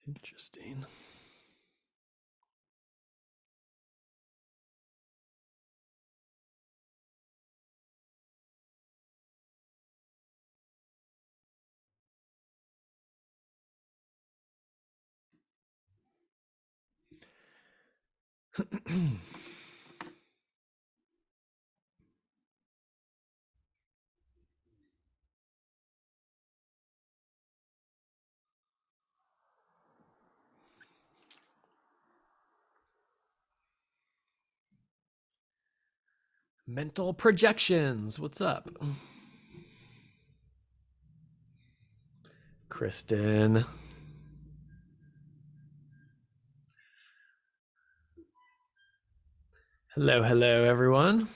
Interesting. Mental projections. What's up? Kristen. Hello, everyone.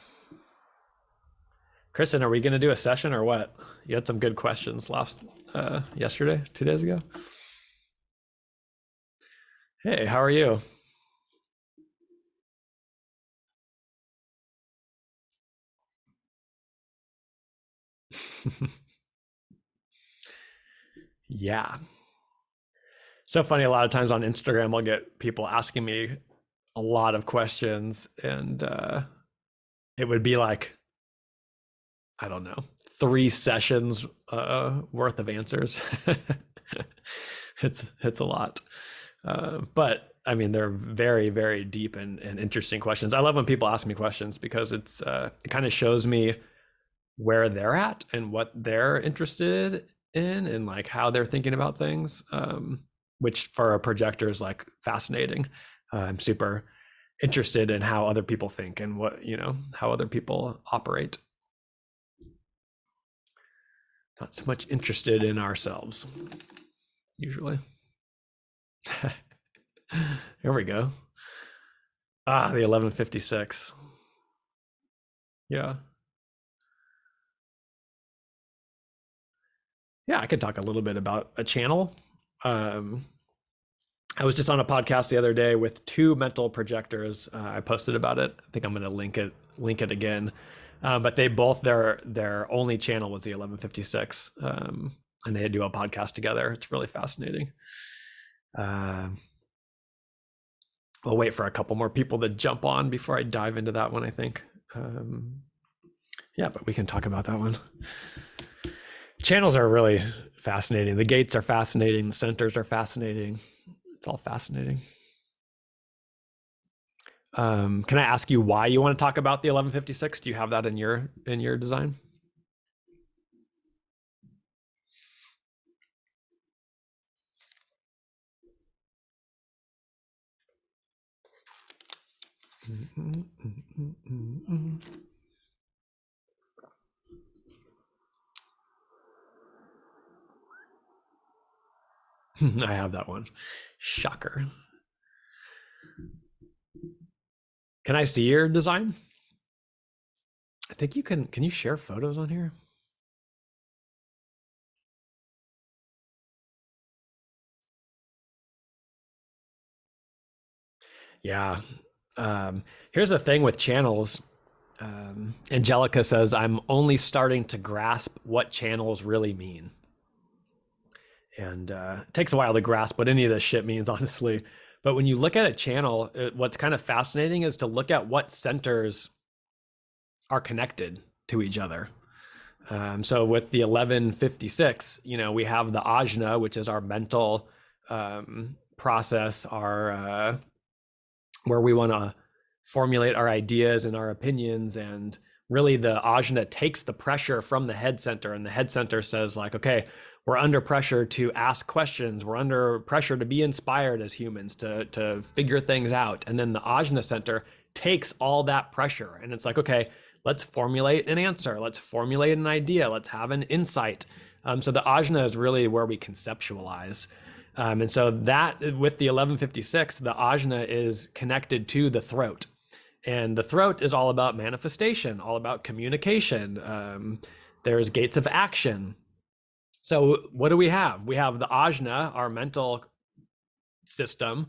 Kristen, are we going to do a session or what? You had some good questions yesterday, 2 days ago. Hey, how are you? Yeah. So funny, a lot of times on Instagram, I'll get people asking me a lot of questions, and it would be like, I don't know, 3 sessions worth of answers. It's a lot. But I mean, they're very, very deep and interesting questions. I love when people ask me questions because it kind of shows me where they're at and what they're interested in and like how they're thinking about things, which for a projector is like fascinating. I'm super interested in how other people think and how other people operate. Not so much interested in ourselves, usually. Here we go. The 1156. Yeah. Yeah, I could talk a little bit about a channel. I was just on a podcast the other day with 2 mental projectors. I posted about it. I think I'm going to link it again. But they both their only channel was the 1156, and they do a podcast together. It's really fascinating. We'll wait for a couple more people to jump on before I dive into that one, I think. Yeah, but we can talk about that one. Channels are really fascinating. The gates are fascinating. The centers are fascinating. It's all fascinating. Can I ask you why you want to talk about the 1156? Do you have that in your design? I have that one. Shocker. Can I see your design? I think you can. Can you share photos on here? Yeah. Here's the thing with channels. Angelica says, I'm only starting to grasp what channels really mean. And it takes a while to grasp what any of this shit means, honestly. But when you look at a channel, what's kind of fascinating is to look at what centers are connected to each other. So with the 1156, we have the ajna, which is our mental process, our where we want to formulate our ideas and our opinions. And really the ajna takes the pressure from the head center, and the head center says like, okay, we're under pressure to ask questions. We're under pressure to be inspired as humans, to figure things out. And then the ajna center takes all that pressure, and it's like, okay, let's formulate an answer, let's formulate an idea, let's have an insight. So the ajna is really where we conceptualize. And so that with the 1156, the ajna is connected to the throat. And the throat is all about manifestation, all about communication. There's gates of action. So what do we have? We have the ajna, our mental system,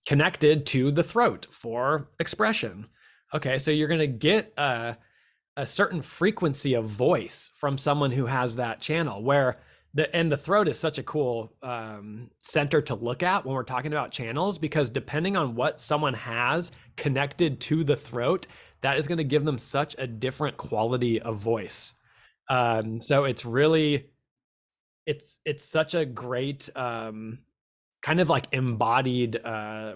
connected to the throat for expression. Okay, so you're going to get a certain frequency of voice from someone who has that channel, where the throat is such a cool center to look at when we're talking about channels, because depending on what someone has connected to the throat, that is going to give them such a different quality of voice. So it's really, it's such a great kind of like embodied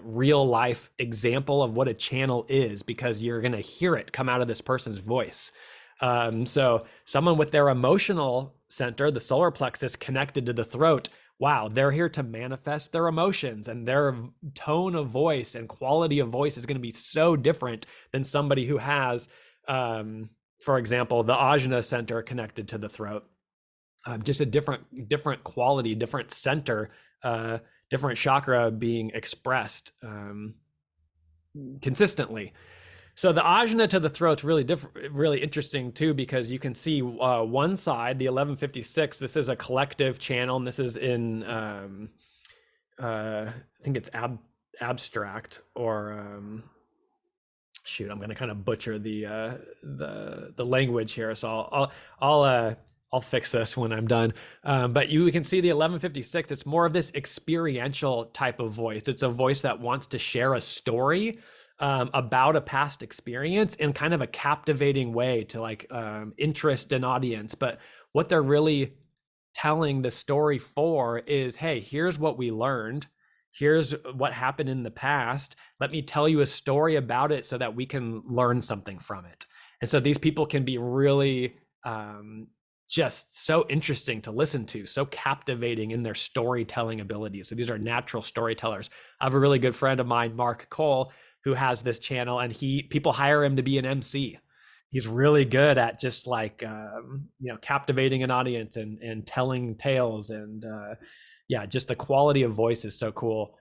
real life example of what a channel is, because you're going to hear it come out of this person's voice. So someone with their emotional center, the solar plexus, connected to the throat, wow, they're here to manifest their emotions, and their tone of voice and quality of voice is going to be so different than somebody who has, for example, the ajna center connected to the throat. Just a different quality, different center, different chakra being expressed consistently. So the ajna to the throat's really really interesting too, because you can see one side, the 1156. This is a collective channel, and this is in I think it's abstract, or shoot, I'm going to kind of butcher the language here. So I'll fix this when I'm done. But you can see the 1156. It's more of this experiential type of voice. It's a voice that wants to share a story about a past experience in kind of a captivating way to like interest an audience. But what they're really telling the story for is, hey, here's what we learned. Here's what happened in the past. Let me tell you a story about it so that we can learn something from it. And so these people can be really just so interesting to listen to, so captivating in their storytelling abilities. So these are natural storytellers. I have a really good friend of mine, Mark Cole, who has this channel, and people hire him to be an MC. He's really good at just like captivating an audience and telling tales, and just the quality of voice is so cool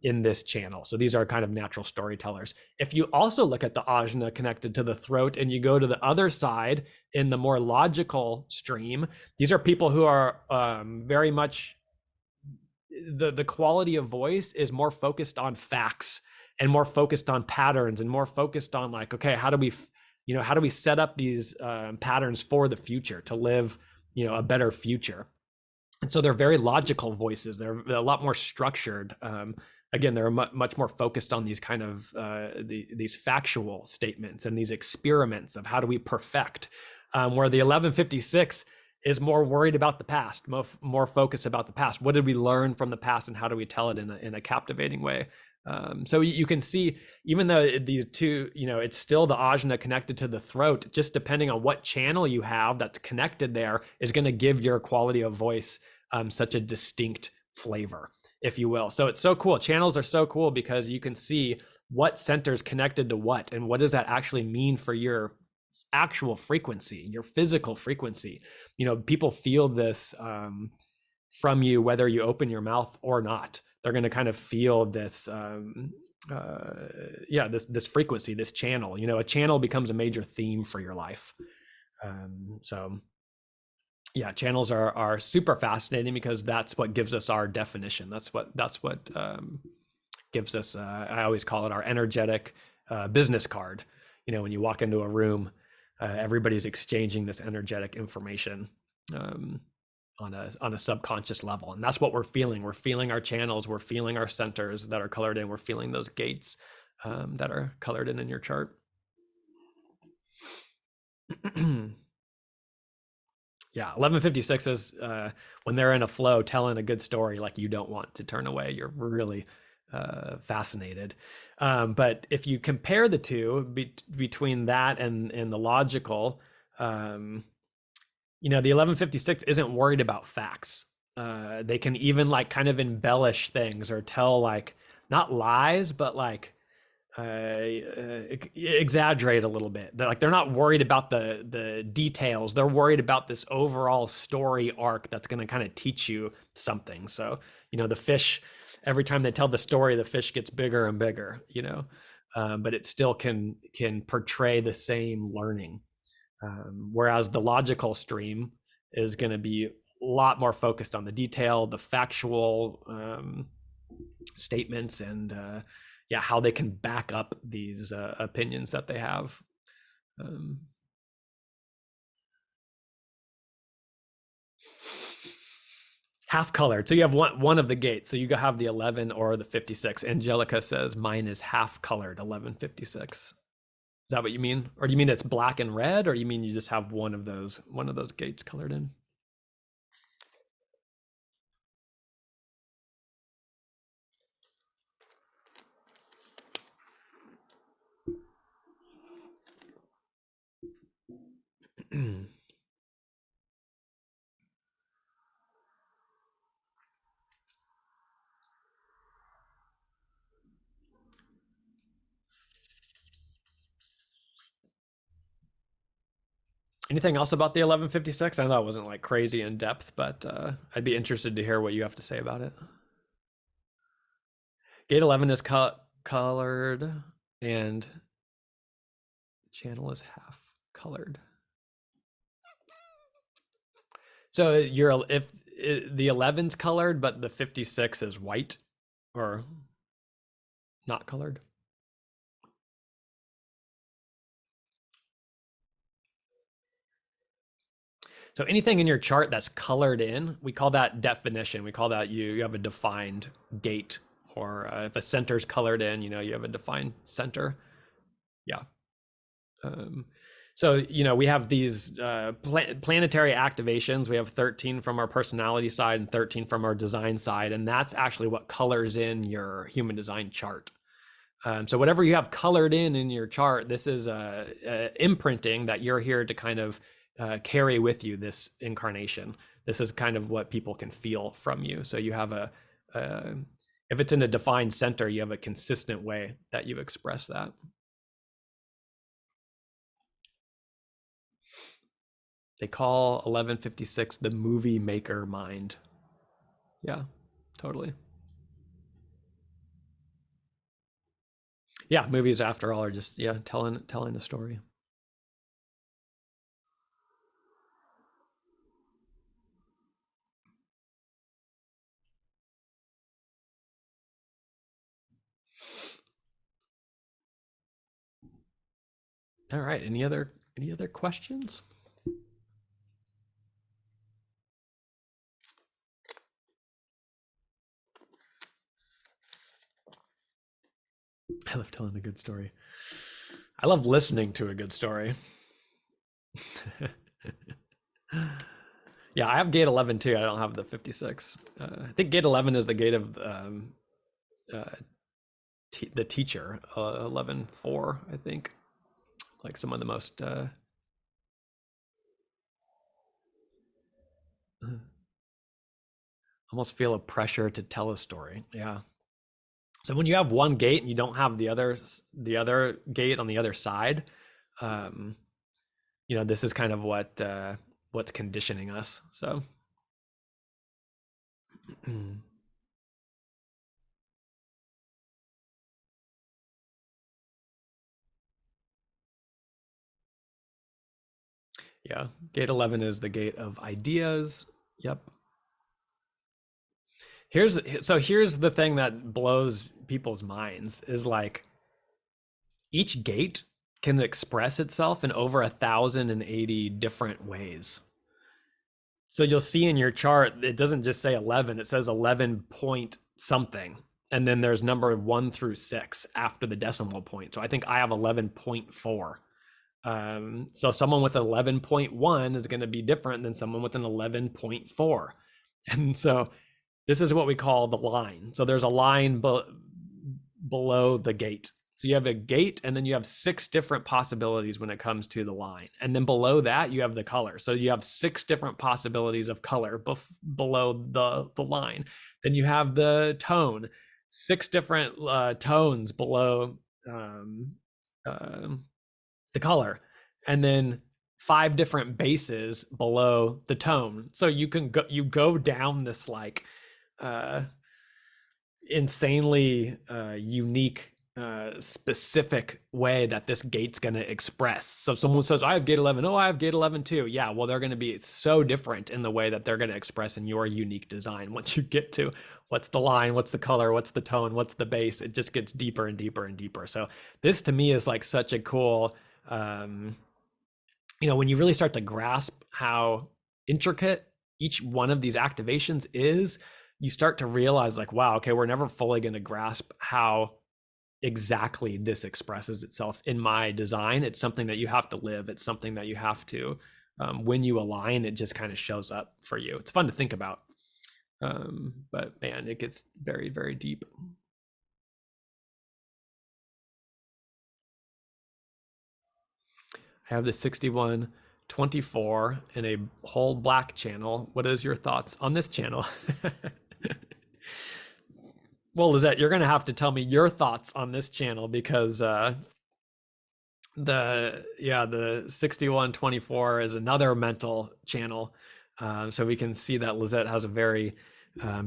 in this channel. So these are kind of natural storytellers. If you also look at the ajna connected to the throat, and you go to the other side in the more logical stream, these are people who are very much, the quality of voice is more focused on facts, and more focused on patterns, and more focused on like, okay, how do we set up these patterns for the future to live, a better future? And so they're very logical voices. They're a lot more structured. Again, they're much more focused on these kind of these factual statements and these experiments of how do we perfect, where the 1156 is more worried about the past, more focused about the past. What did we learn from the past, and how do we tell it in a captivating way? So you can see, even though these two, it's still the ajna connected to the throat, just depending on what channel you have that's connected there is going to give your quality of voice such a distinct flavor, if you will. So it's so cool. Channels are so cool because you can see what center's connected to what, and what does that actually mean for your actual frequency, your physical frequency. People feel this from you, whether you open your mouth or not. They're going to kind of feel this, this frequency, this channel. A channel becomes a major theme for your life. Channels are super fascinating, because that's what gives us our definition. That's what gives us. I always call it our energetic business card. When you walk into a room, everybody's exchanging this energetic information. On a subconscious level, and that's what we're feeling. We're feeling our channels, we're feeling our centers that are colored in, we're feeling those gates that are colored in your chart. Yeah, 1156 is when they're in a flow, telling a good story, like you don't want to turn away. You're really fascinated. But if you compare the two between that and the logical, the 1156 isn't worried about facts. They can even like kind of embellish things, or tell like, not lies, but like exaggerate a little bit. They're not worried about the details. They're worried about this overall story arc that's going to kind of teach you something. So, the fish, every time they tell the story, the fish gets bigger and bigger, but it still can portray the same learning. Whereas the logical stream is going to be a lot more focused on the detail, the factual statements, and how they can back up these opinions that they have. Half colored. So you have one of the gates. So you have the 11 or the 56. Angelica says mine is half colored, 1156. Is that what you mean? Or do you mean it's black and red, or you mean you just have one of those gates colored in? Anything else about the 1156? I know it wasn't like crazy in depth, but I'd be interested to hear what you have to say about it. Gate 11 is colored and channel is half colored. So if the 11's colored, but the 56 is white or not colored. So anything in your chart that's colored in, we call that definition. We call that you have a defined gate, or if a center's colored in, you have a defined center. Yeah. So, we have these planetary activations. We have 13 from our personality side and 13 from our design side. And that's actually what colors in your human design chart. So whatever you have colored in your chart, this is imprinting that you're here to kind of carry with you this incarnation. This is kind of what people can feel from you. So you have if it's in a defined center, you have a consistent way that you express that. They call 1156 the movie maker mind. Yeah, totally. Yeah, movies after all are just telling a story. All right. Any other questions? I love telling a good story. I love listening to a good story. Yeah, I have gate 11 too. I don't have the 56. I think gate 11 is the gate of the teacher. 11-4, I think. Like some of the most almost feel a pressure to tell a story. Yeah. So when you have one gate and you don't have the other gate on the other side, this is kind of what's conditioning us. So yeah, gate 11 is the gate of ideas. Yep. Here's the thing that blows people's minds is like each gate can express itself in over 1,080 different ways. So you'll see in your chart, it doesn't just say 11, it says 11 point something. And then there's number 1 through 6 after the decimal point. So I think I have 11.4. So someone with 11.1 is going to be different than someone with an 11.4. And so this is what we call the line. So there's a line below the gate. So you have a gate, and then you have 6 different possibilities when it comes to the line. And then below that, you have the color. So you have 6 different possibilities of color below the line. Then you have the tone, 6 different tones below um, the color, and then 5 different bases below the tone. So you go down this like uh, insanely unique specific way that this gate's going to express. So if someone says I have gate 11, oh I have gate 11 too, yeah, well they're going to be so different in the way that they're going to express in your unique design. Once you get to what's the line, what's the color, what's the tone, what's the base, it just gets deeper and deeper and deeper. So this to me is like such a cool when you really start to grasp how intricate each one of these activations is, you start to realize like, wow, okay, we're never fully going to grasp how exactly this expresses itself in my design. It's something that you have to live. It's something that you have to, when you align, it just kind of shows up for you. It's fun to think about. But man, it gets very, very deep. I have the 6124 in a whole black channel. What is your thoughts on this channel? Well, Lizette, you're going to have to tell me your thoughts on this channel because the 6124 is another mental channel. So we can see that Lizette has a very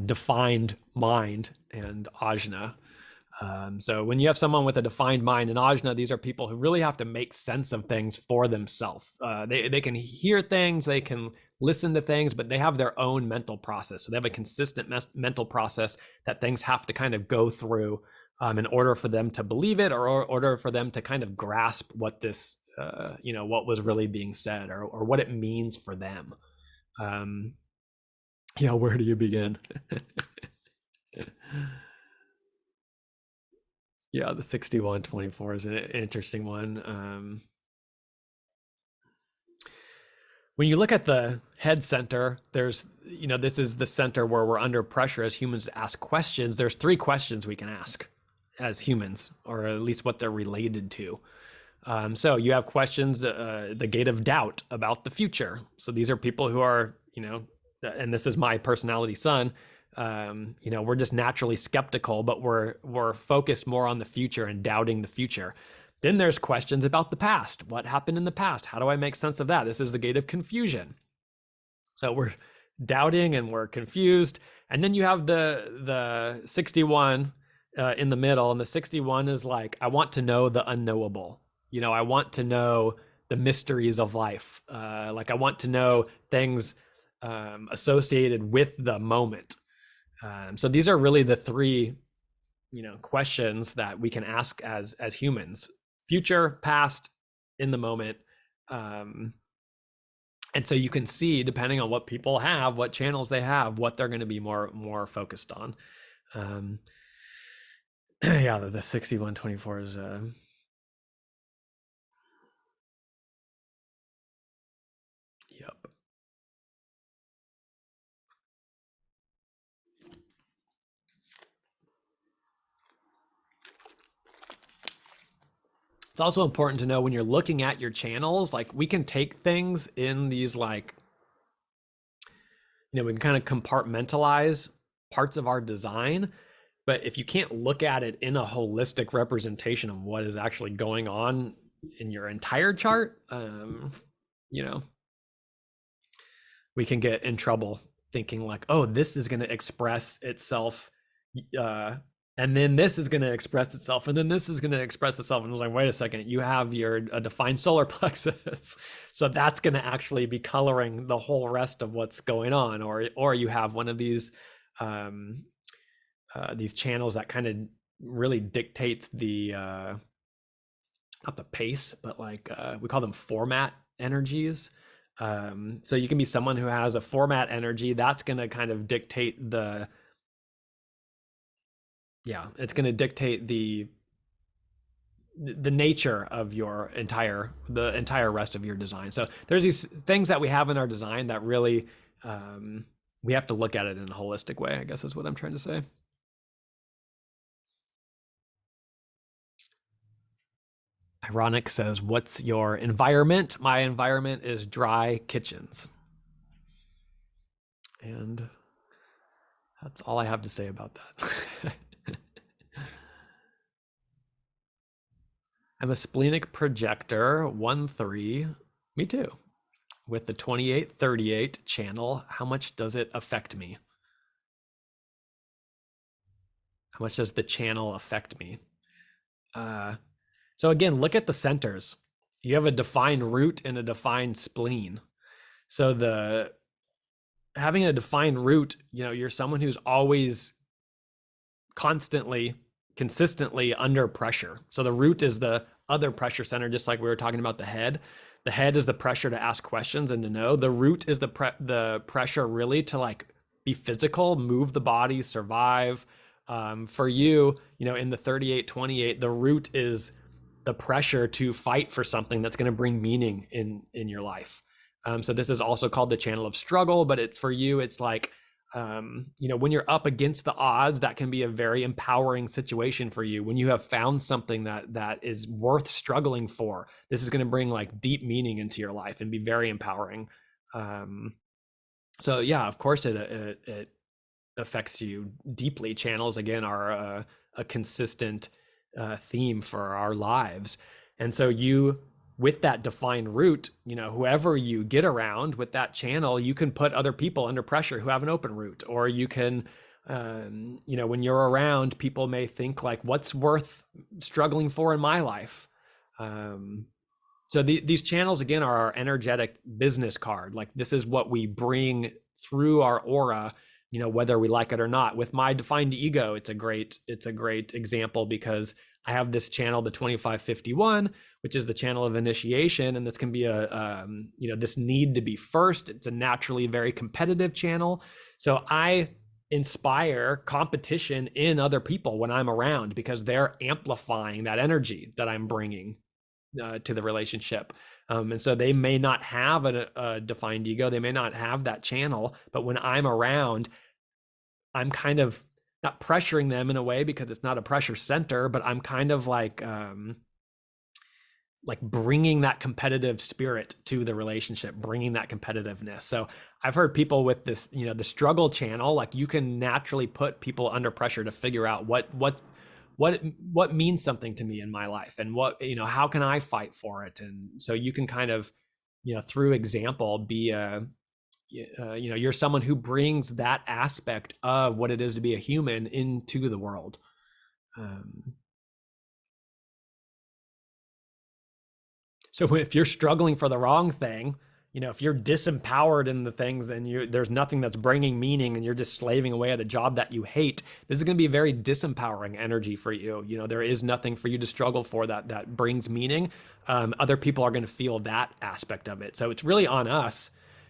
defined mind, and Ajna. So when you have someone with a defined mind and Ajna, these are people who really have to make sense of things for themselves. They can hear things, they can listen to things, but they have their own mental process. So they have a consistent mental process that things have to kind of go through in order for them to believe it, or order for them to kind of grasp what this, what was really being said, or what it means for them. Where do you begin? Yeah, the 6124 is an interesting one. When you look at the head center, there's, this is the center where we're under pressure as humans to ask questions. There's 3 questions we can ask as humans, or at least what they're related to. So you have questions, the gate of doubt about the future. So these are people who are, and this is my personality sun. We're just naturally skeptical, but we're focused more on the future and doubting the future. Then there's questions about the past. What happened in the past? How do I make sense of that? This is the gate of confusion. So we're doubting and we're confused. And then you have the 61 in the middle, and the 61 is like, I want to know the unknowable. I want to know the mysteries of life. Like I want to know things associated with the moment. So these are really the 3, questions that we can ask as humans: future, past, in the moment. And so you can see, depending on what people have, what channels they have, what they're going to be more focused on. The 6124 is yep. It's also important to know when you're looking at your channels, like we can take things in these like, we can kind of compartmentalize parts of our design, but if you can't look at it in a holistic representation of what is actually going on in your entire chart, we can get in trouble thinking like, oh, this is going to express itself, and then this is going to express itself, and then this is going to express itself. And I was like, wait a second, you have a defined solar plexus. So that's going to actually be coloring the whole rest of what's going on. Or you have one of these channels that kind of really dictates the, not the pace, but like we call them format energies. So you can be someone who has a format energy that's going to kind of dictate it's going to dictate the nature of the entire rest of your design. So there's these things that we have in our design that really we have to look at it in a holistic way, I guess is what I'm trying to say. Ironic says, what's your environment? My environment is dry kitchens. And that's all I have to say about that. I'm a splenic projector, 1-3. Me too. With the 2838 channel, how much does it affect me? How much does the channel affect me? So again, look at the centers. You have a defined root and a defined spleen. So the having a defined root, you're someone who's always constantly, consistently under pressure. So the root is the other pressure center, just like we were talking about the head. The head is the pressure to ask questions and to know. The root is the pressure really to like be physical, move the body, survive. For you, in the 3828, the root is the pressure to fight for something that's going to bring meaning in your life. So this is also called the channel of struggle, but for you, it's like, when you're up against the odds, that can be a very empowering situation for you. When you have found something that is worth struggling for, this is going to bring like deep meaning into your life and be very empowering. So yeah, of course it affects you deeply. Channels again are a consistent theme for our lives, and so you, with that defined root, whoever you get around with that channel, you can put other people under pressure who have an open root, or you can, when you're around, people may think like, what's worth struggling for in my life? So these channels again are our energetic business card. Like this is what we bring through our aura, whether we like it or not. With my defined ego, it's a great example, because I have this channel, the 2551, which is the channel of initiation, and this can be this need to be first. It's a naturally very competitive channel, so I inspire competition in other people when I'm around, because they're amplifying that energy that I'm bringing to the relationship. And so they may not have a defined ego, they may not have that channel, but when I'm around, I'm kind of not pressuring them in a way, because it's not a pressure center, but I'm kind of like bringing that competitive spirit to the relationship, bringing that competitiveness. So I've heard people with this, the struggle channel, like you can naturally put people under pressure to figure out what means something to me in my life, and how can I fight for it? And so you can kind of, through example, be you're someone who brings that aspect of what it is to be a human into the world. So if you're struggling for the wrong thing, if you're disempowered in the things, and there's nothing that's bringing meaning, and you're just slaving away at a job that you hate, this is going to be a very disempowering energy for you. There is nothing for you to struggle for that brings meaning. Other people are going to feel that aspect of it. So it's really on us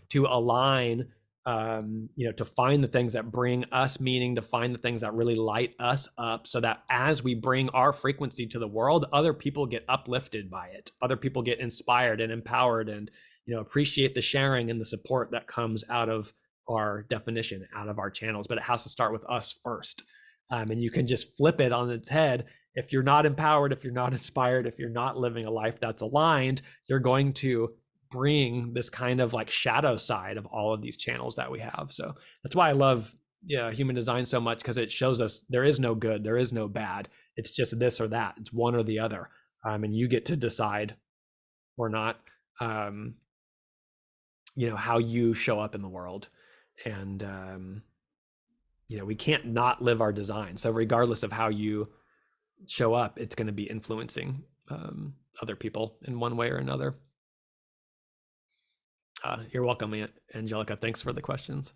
to align, to find the things that bring us meaning, to find the things that really light us up, so that as we bring our frequency to the world, other people get uplifted by it. Other people get inspired and empowered, and, appreciate the sharing and the support that comes out of our definition, out of our channels. But it has to start with us first. And you can just flip it on its head. If you're not empowered, if you're not inspired, if you're not living a life that's aligned, you're going to bring this kind of like shadow side of all of these channels that we have. So that's why I love human design so much, because it shows us there is no good, there is no bad. It's just this or that. It's one or the other. And you get to decide or not, how you show up in the world. And we can't not live our design. So regardless of how you show up, it's going to be influencing other people in one way or another. You're welcome, Angelica. Thanks for the questions.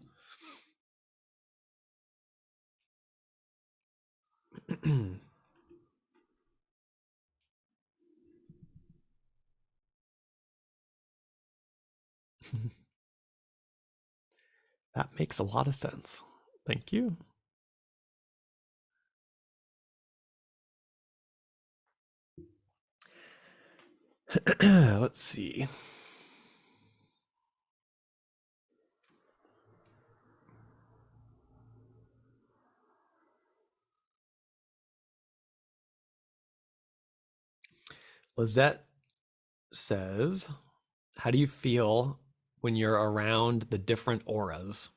That makes a lot of sense. Thank you. Let's see. Lizette says, how do you feel when you're around the different auras?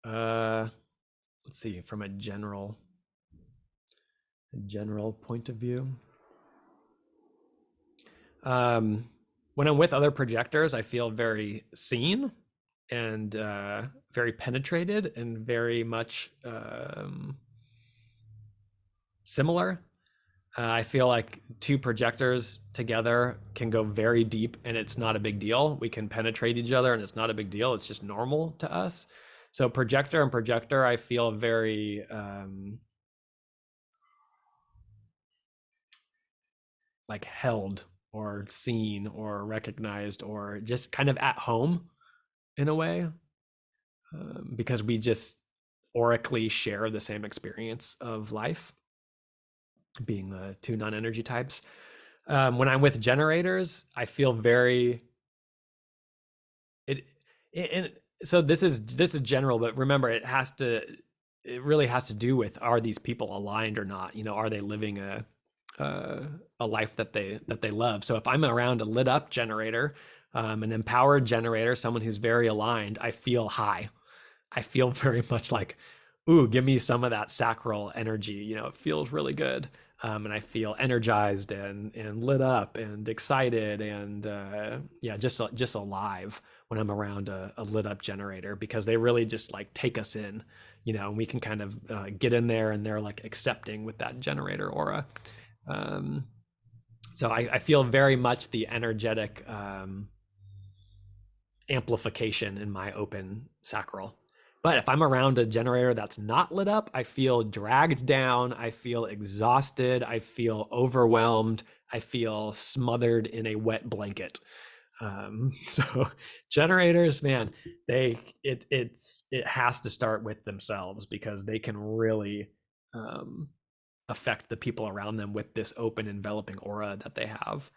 Let's see, from a general point of view. When I'm with other projectors, I feel very seen and very penetrated and very much similar. I feel like two projectors together can go very deep and it's not a big deal. We can penetrate each other and it's not a big deal. It's just normal to us. So projector and projector, I feel very like held or seen or recognized or just kind of at home in a way, because we just aurically share the same experience of life, being the two non-energy types. When I'm with generators, I feel very and so this is general, but remember it really has to do with, are these people aligned or not? You know, are they living a life that they love? So if I'm around a lit up generator, an empowered generator, someone who's very aligned, I feel high. I feel very much like, ooh, give me some of that sacral energy. You know, it feels really good. And I feel energized and lit up and excited and yeah, just alive when I'm around a lit up generator, because they really just like take us in, you know, and we can kind of get in there and they're like accepting with that generator aura. So I feel very much the energetic amplification in my open sacral. But if I'm around a generator that's not lit up, I feel dragged down. I feel exhausted. I feel overwhelmed. I feel smothered in a wet blanket. So generators, man, it has to start with themselves, because they can really affect the people around them with this open, enveloping aura that they have.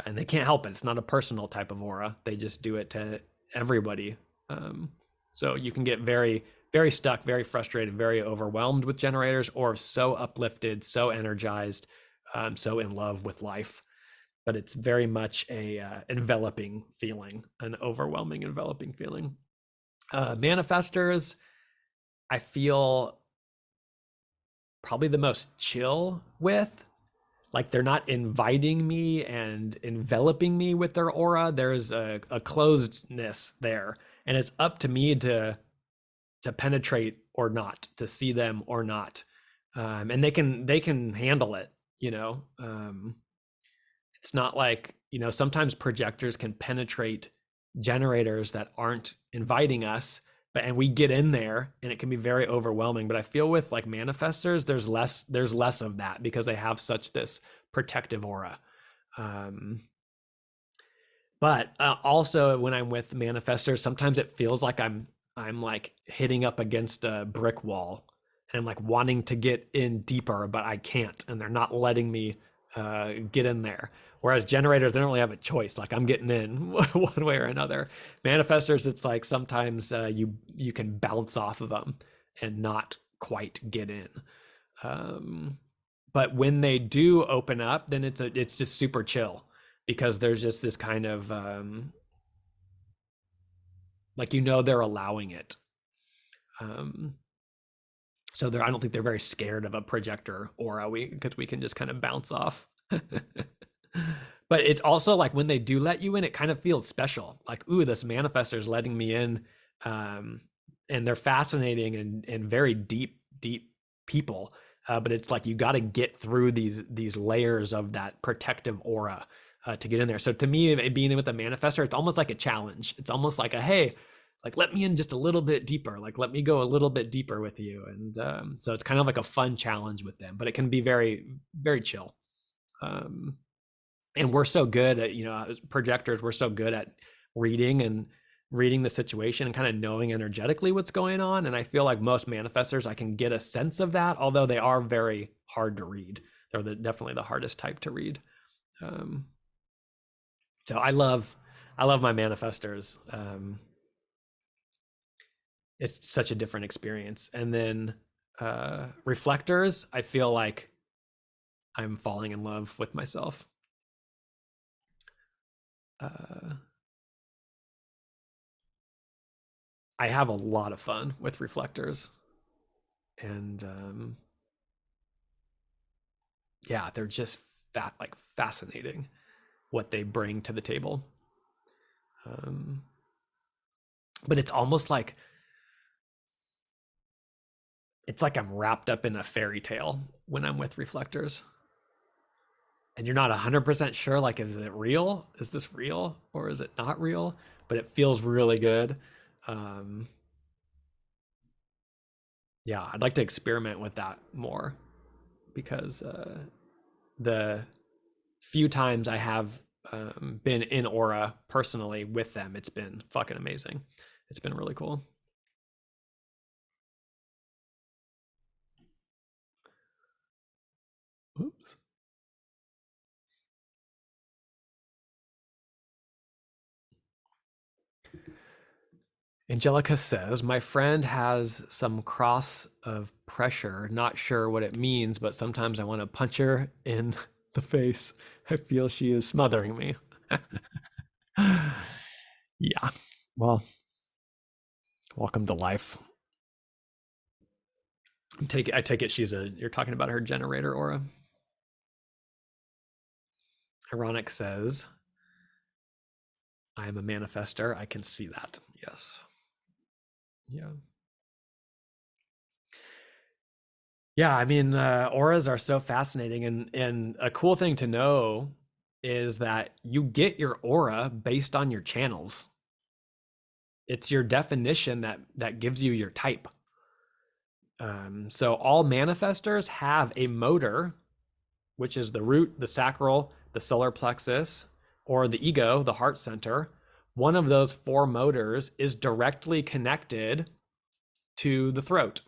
And they can't help it. It's not a personal type of aura. They just do it to everybody. So you can get very, very stuck, very frustrated, very overwhelmed with generators, or so uplifted, so energized, so in love with life. But it's very much a enveloping feeling, an overwhelming, enveloping feeling. Manifestors, I feel probably the most chill with. Like, they're not inviting me and enveloping me with their aura. There's a closedness there, and it's up to me to penetrate or not, to see them or not. And they can handle it, you know. It's not like, you know, sometimes projectors can penetrate generators that aren't inviting us, and we get in there and it can be very overwhelming. But I feel with like manifestors, there's less of that, because they have such this protective aura. But also when I'm with manifestors, sometimes it feels like I'm like hitting up against a brick wall, and I'm like wanting to get in deeper, but I can't, and they're not letting me get in there. Whereas generators, they don't really have a choice. Like, I'm getting in one way or another. Manifestors, it's like sometimes you can bounce off of them and not quite get in. But when they do open up, then it's just super chill, because there's just this kind of like, you know, they're allowing it. So I don't think they're very scared of a projector aura, because we can just kind of bounce off. But it's also like, when they do let you in, it kind of feels special. Like, ooh, this manifestor is letting me in, and they're fascinating and very deep people. But it's like, you got to get through these layers of that protective aura to get in there. So to me, being in with a manifestor, it's almost like a challenge. It's almost like a, hey, like, let me in just a little bit deeper. Like, let me go a little bit deeper with you. And so it's kind of like a fun challenge with them, but it can be very, very chill. And we're so good at, you know, as projectors, we're so good at reading the situation and kind of knowing energetically what's going on. And I feel like most manifestors, I can get a sense of that, although they are very hard to read. They're definitely the hardest type to read. So I love my manifestors. It's such a different experience. And then reflectors, I feel like I'm falling in love with myself. I have a lot of fun with reflectors, and yeah, they're just fascinating what they bring to the table. Um, but it's almost like I'm wrapped up in a fairy tale when I'm with reflectors, and you're not 100% sure, like, is it real? Is this real or is it not real? But it feels really good. Um, yeah, I'd like to experiment with that more, because the few times I have been in aura personally with them, it's been fucking amazing. It's been really cool. Oops. Angelica says, my friend has some cross of pressure. Not sure what it means, but sometimes I want to punch her in the face. I feel she is smothering me. Yeah. Well, welcome to life. I take it you're talking about her generator aura. Ironic says, I am a manifester. I can see that. Yes. Yeah. Yeah, I mean, auras are so fascinating, and a cool thing to know is that you get your aura based on your channels. It's your definition that gives you your type. So all manifestors have a motor, which is the root, the sacral, the solar plexus, or the ego, the heart center. One of those four motors is directly connected to the throat.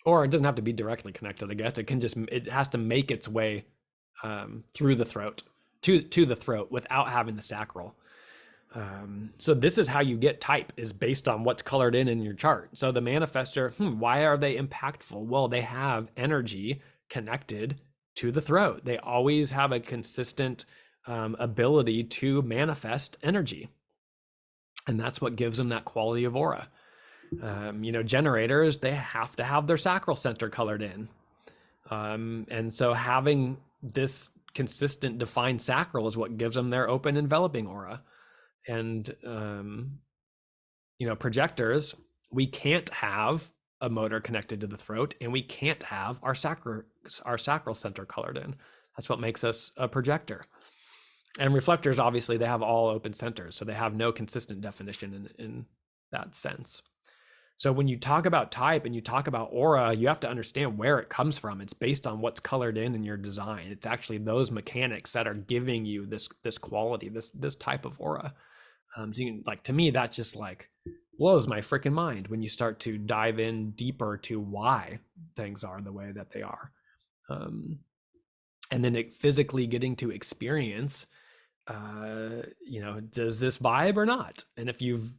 Or it doesn't have to be directly connected, I guess. It has to make its way through the throat to the throat without having the sacral. So this is how you get type, is based on what's colored in your chart. So the manifester, why are they impactful? Well, they have energy connected to the throat. They always have a consistent ability to manifest energy, and that's what gives them that quality of aura. Generators, they have to have their sacral center colored in. And so having this consistent defined sacral is what gives them their open enveloping aura. And, projectors, we can't have a motor connected to the throat, and we can't have our sacral center colored in. That's what makes us a projector. And reflectors, obviously, they have all open centers, so they have no consistent definition in that sense. So when you talk about type and you talk about aura, you have to understand where it comes from. It's based on what's colored in your design. It's actually those mechanics that are giving you this quality, this type of aura. So to me, that just blows my freaking mind when you start to dive in deeper to why things are the way that they are. And then physically getting to experience, does this vibe or not? And if you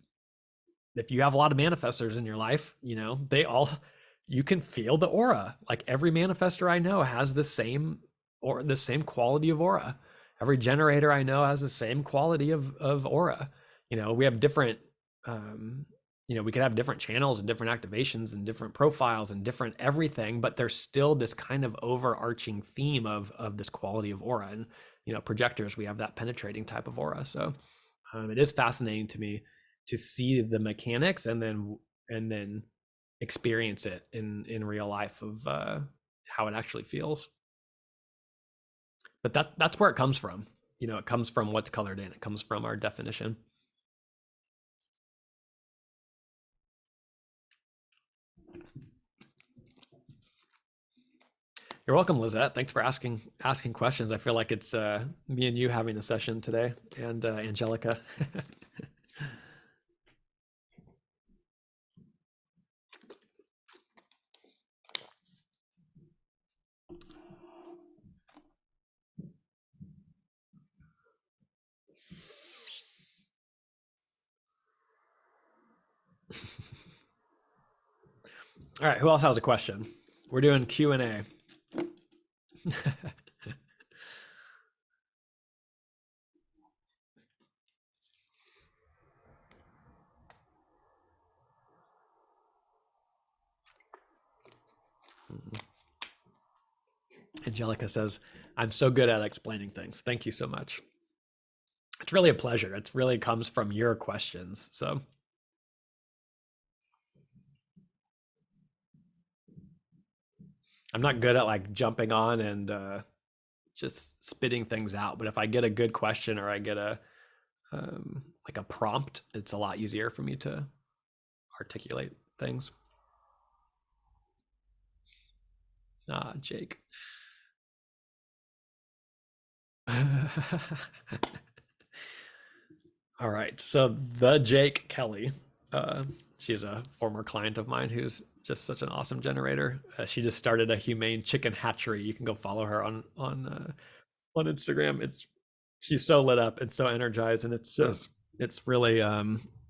have a lot of manifestors in your life, you can feel the aura. Like every manifestor I know has the same quality of aura. Every generator I know has the same quality of aura. We have different, we could have different channels and different activations and different profiles and different everything, but there's still this kind of overarching theme of this quality of aura. And, projectors, we have that penetrating type of aura. So it is fascinating to me to see the mechanics and then experience it in real life of how it actually feels. But that's where it comes from. It comes from what's colored in. It comes from our definition. You're welcome, Lizette. Thanks for asking questions. I feel like it's me and you having a session today, and Angelica. All right, who else has a question? We're doing Q&A. Angelica says, I'm so good at explaining things. Thank you so much. It's really a pleasure. It really comes from your questions. So I'm not good at like jumping on and just spitting things out. But if I get a good question or I get a like a prompt, it's a lot easier for me to articulate things. Jake. All right. So the Jake Kelly, she's a former client of mine who's just such an awesome generator. She just started a humane chicken hatchery. You can go follow her on Instagram. She's so lit up and so energized, and it's really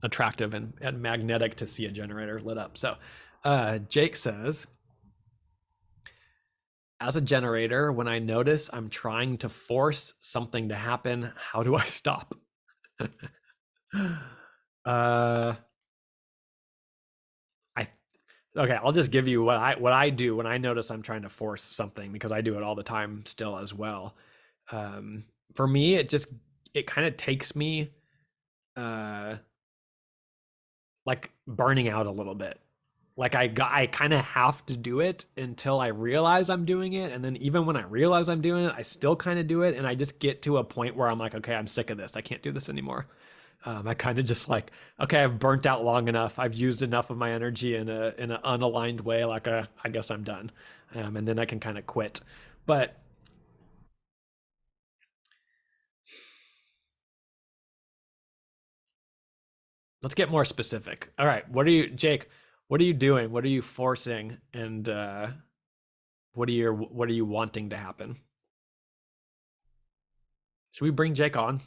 attractive and magnetic to see a generator lit up. So Jake says, as a generator, when I notice I'm trying to force something to happen, how do I stop? Okay, I'll just give you what I do when I notice I'm trying to force something, because I do it all the time still as well. For me, it kind of takes me like burning out a little bit. Like I kind of have to do it until I realize I'm doing it, and then even when I realize I'm doing it, I still kind of do it, and I just get to a point where I'm like, okay, I'm sick of this. I can't do this anymore. I kind of just like, okay, I've burnt out long enough. I've used enough of my energy in an unaligned way. Like, I guess I'm done, and then I can kind of quit. But let's get more specific. All right, Jake? What are you doing? What are you forcing? And what are you wanting to happen? Should we bring Jake on?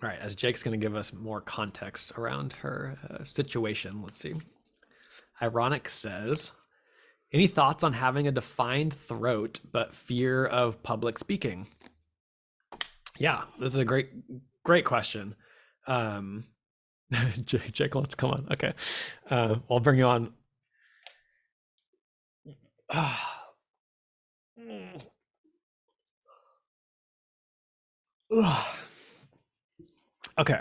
All right, as Jake's going to give us more context around her situation, let's see. Ironic says, any thoughts on having a defined throat but fear of public speaking? Yeah, this is a great question. Jake, let's come on. Okay, I'll bring you on. Okay.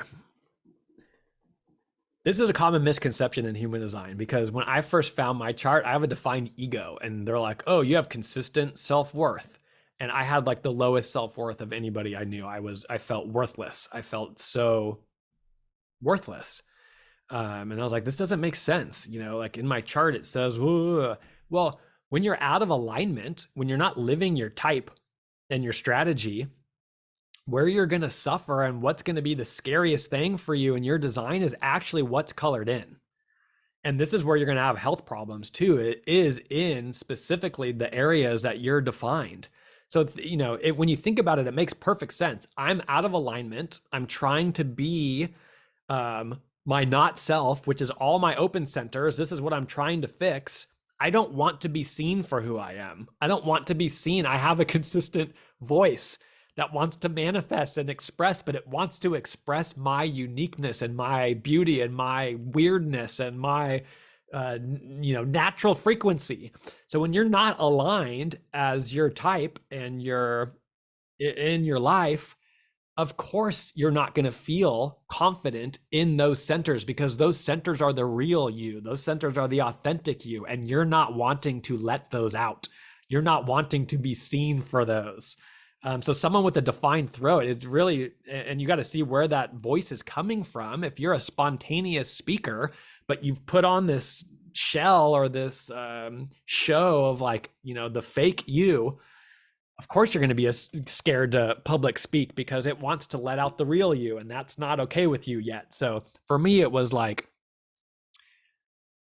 This is a common misconception in human design, because when I first found my chart, I have a defined ego, and they're like, oh, you have consistent self-worth. And I had like the lowest self-worth of anybody I knew. I felt worthless. I felt so worthless. And I was like, this doesn't make sense. Like in my chart, it says, well, when you're out of alignment, when you're not living your type and your strategy, where you're going to suffer and what's going to be the scariest thing for you in your design is actually what's colored in. And this is where you're going to have health problems too. It is in specifically the areas that you're defined. So, when you think about it, it makes perfect sense. I'm out of alignment. I'm trying to be my not self, which is all my open centers. This is what I'm trying to fix. I don't want to be seen for who I am. I don't want to be seen. I have a consistent voice that wants to manifest and express, but it wants to express my uniqueness and my beauty and my weirdness and my natural frequency. So when you're not aligned as your type and you're in your life, of course you're not going to feel confident in those centers, because those centers are the real you. Those centers are the authentic you, and you're not wanting to let those out. You're not wanting to be seen for those. So someone with a defined throat, it's really, and you got to see where that voice is coming from. If you're a spontaneous speaker, but you've put on this shell or this show of like, the fake you, of course you're going to be scared to public speak, because it wants to let out the real you, and that's not okay with you yet. So for me, it was like,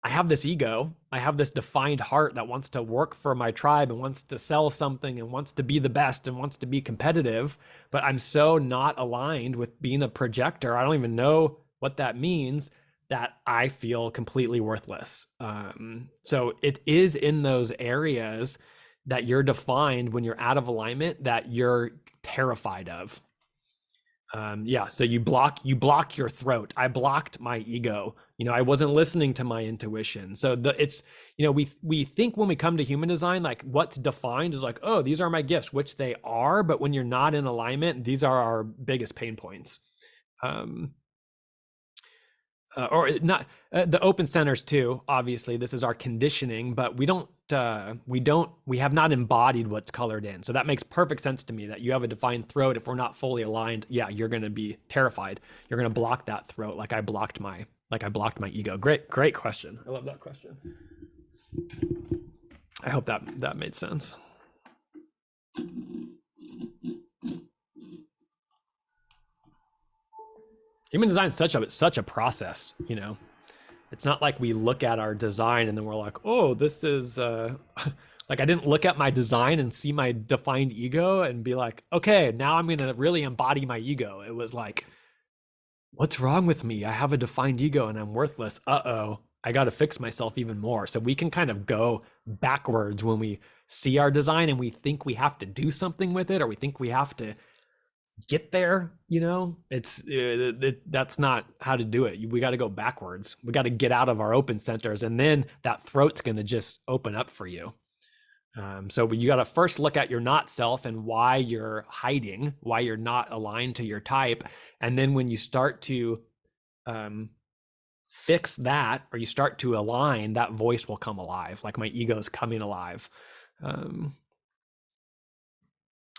I have this ego, I have this defined heart that wants to work for my tribe and wants to sell something and wants to be the best and wants to be competitive, but I'm so not aligned with being a projector. I don't even know what that means, that I feel completely worthless. So it is in those areas that you're defined when you're out of alignment that you're terrified of. Yeah, so you block your throat. I blocked my ego. I wasn't listening to my intuition. So it's we think when we come to human design, like what's defined is like, oh, these are my gifts, which they are, but when you're not in alignment, these are our biggest pain points. um or not the open centers too. Obviously this is our conditioning, but we have not embodied what's colored in. So that makes perfect sense to me, that you have a defined throat. If we're not fully aligned, yeah, you're going to be terrified. You're going to block that throat, like I blocked my ego. Great question. I love that question. I hope that made sense. Human design is such a process. It's not like we look at our design and then we're like, oh, this is like, I didn't look at my design and see my defined ego and be like, okay, now I'm going to really embody my ego. It was like, what's wrong with me? I have a defined ego and I'm worthless. Uh-oh, I got to fix myself even more. So we can kind of go backwards when we see our design and we think we have to do something with it, or we think we have to get there. That's not how to do it. We got to go backwards. We got to get out of our open centers, and then that throat's going to just open up for you. So you got to first look at your not self and why you're hiding, why you're not aligned to your type. And then when you start to fix that, or you start to align, that voice will come alive. Like my ego is coming alive.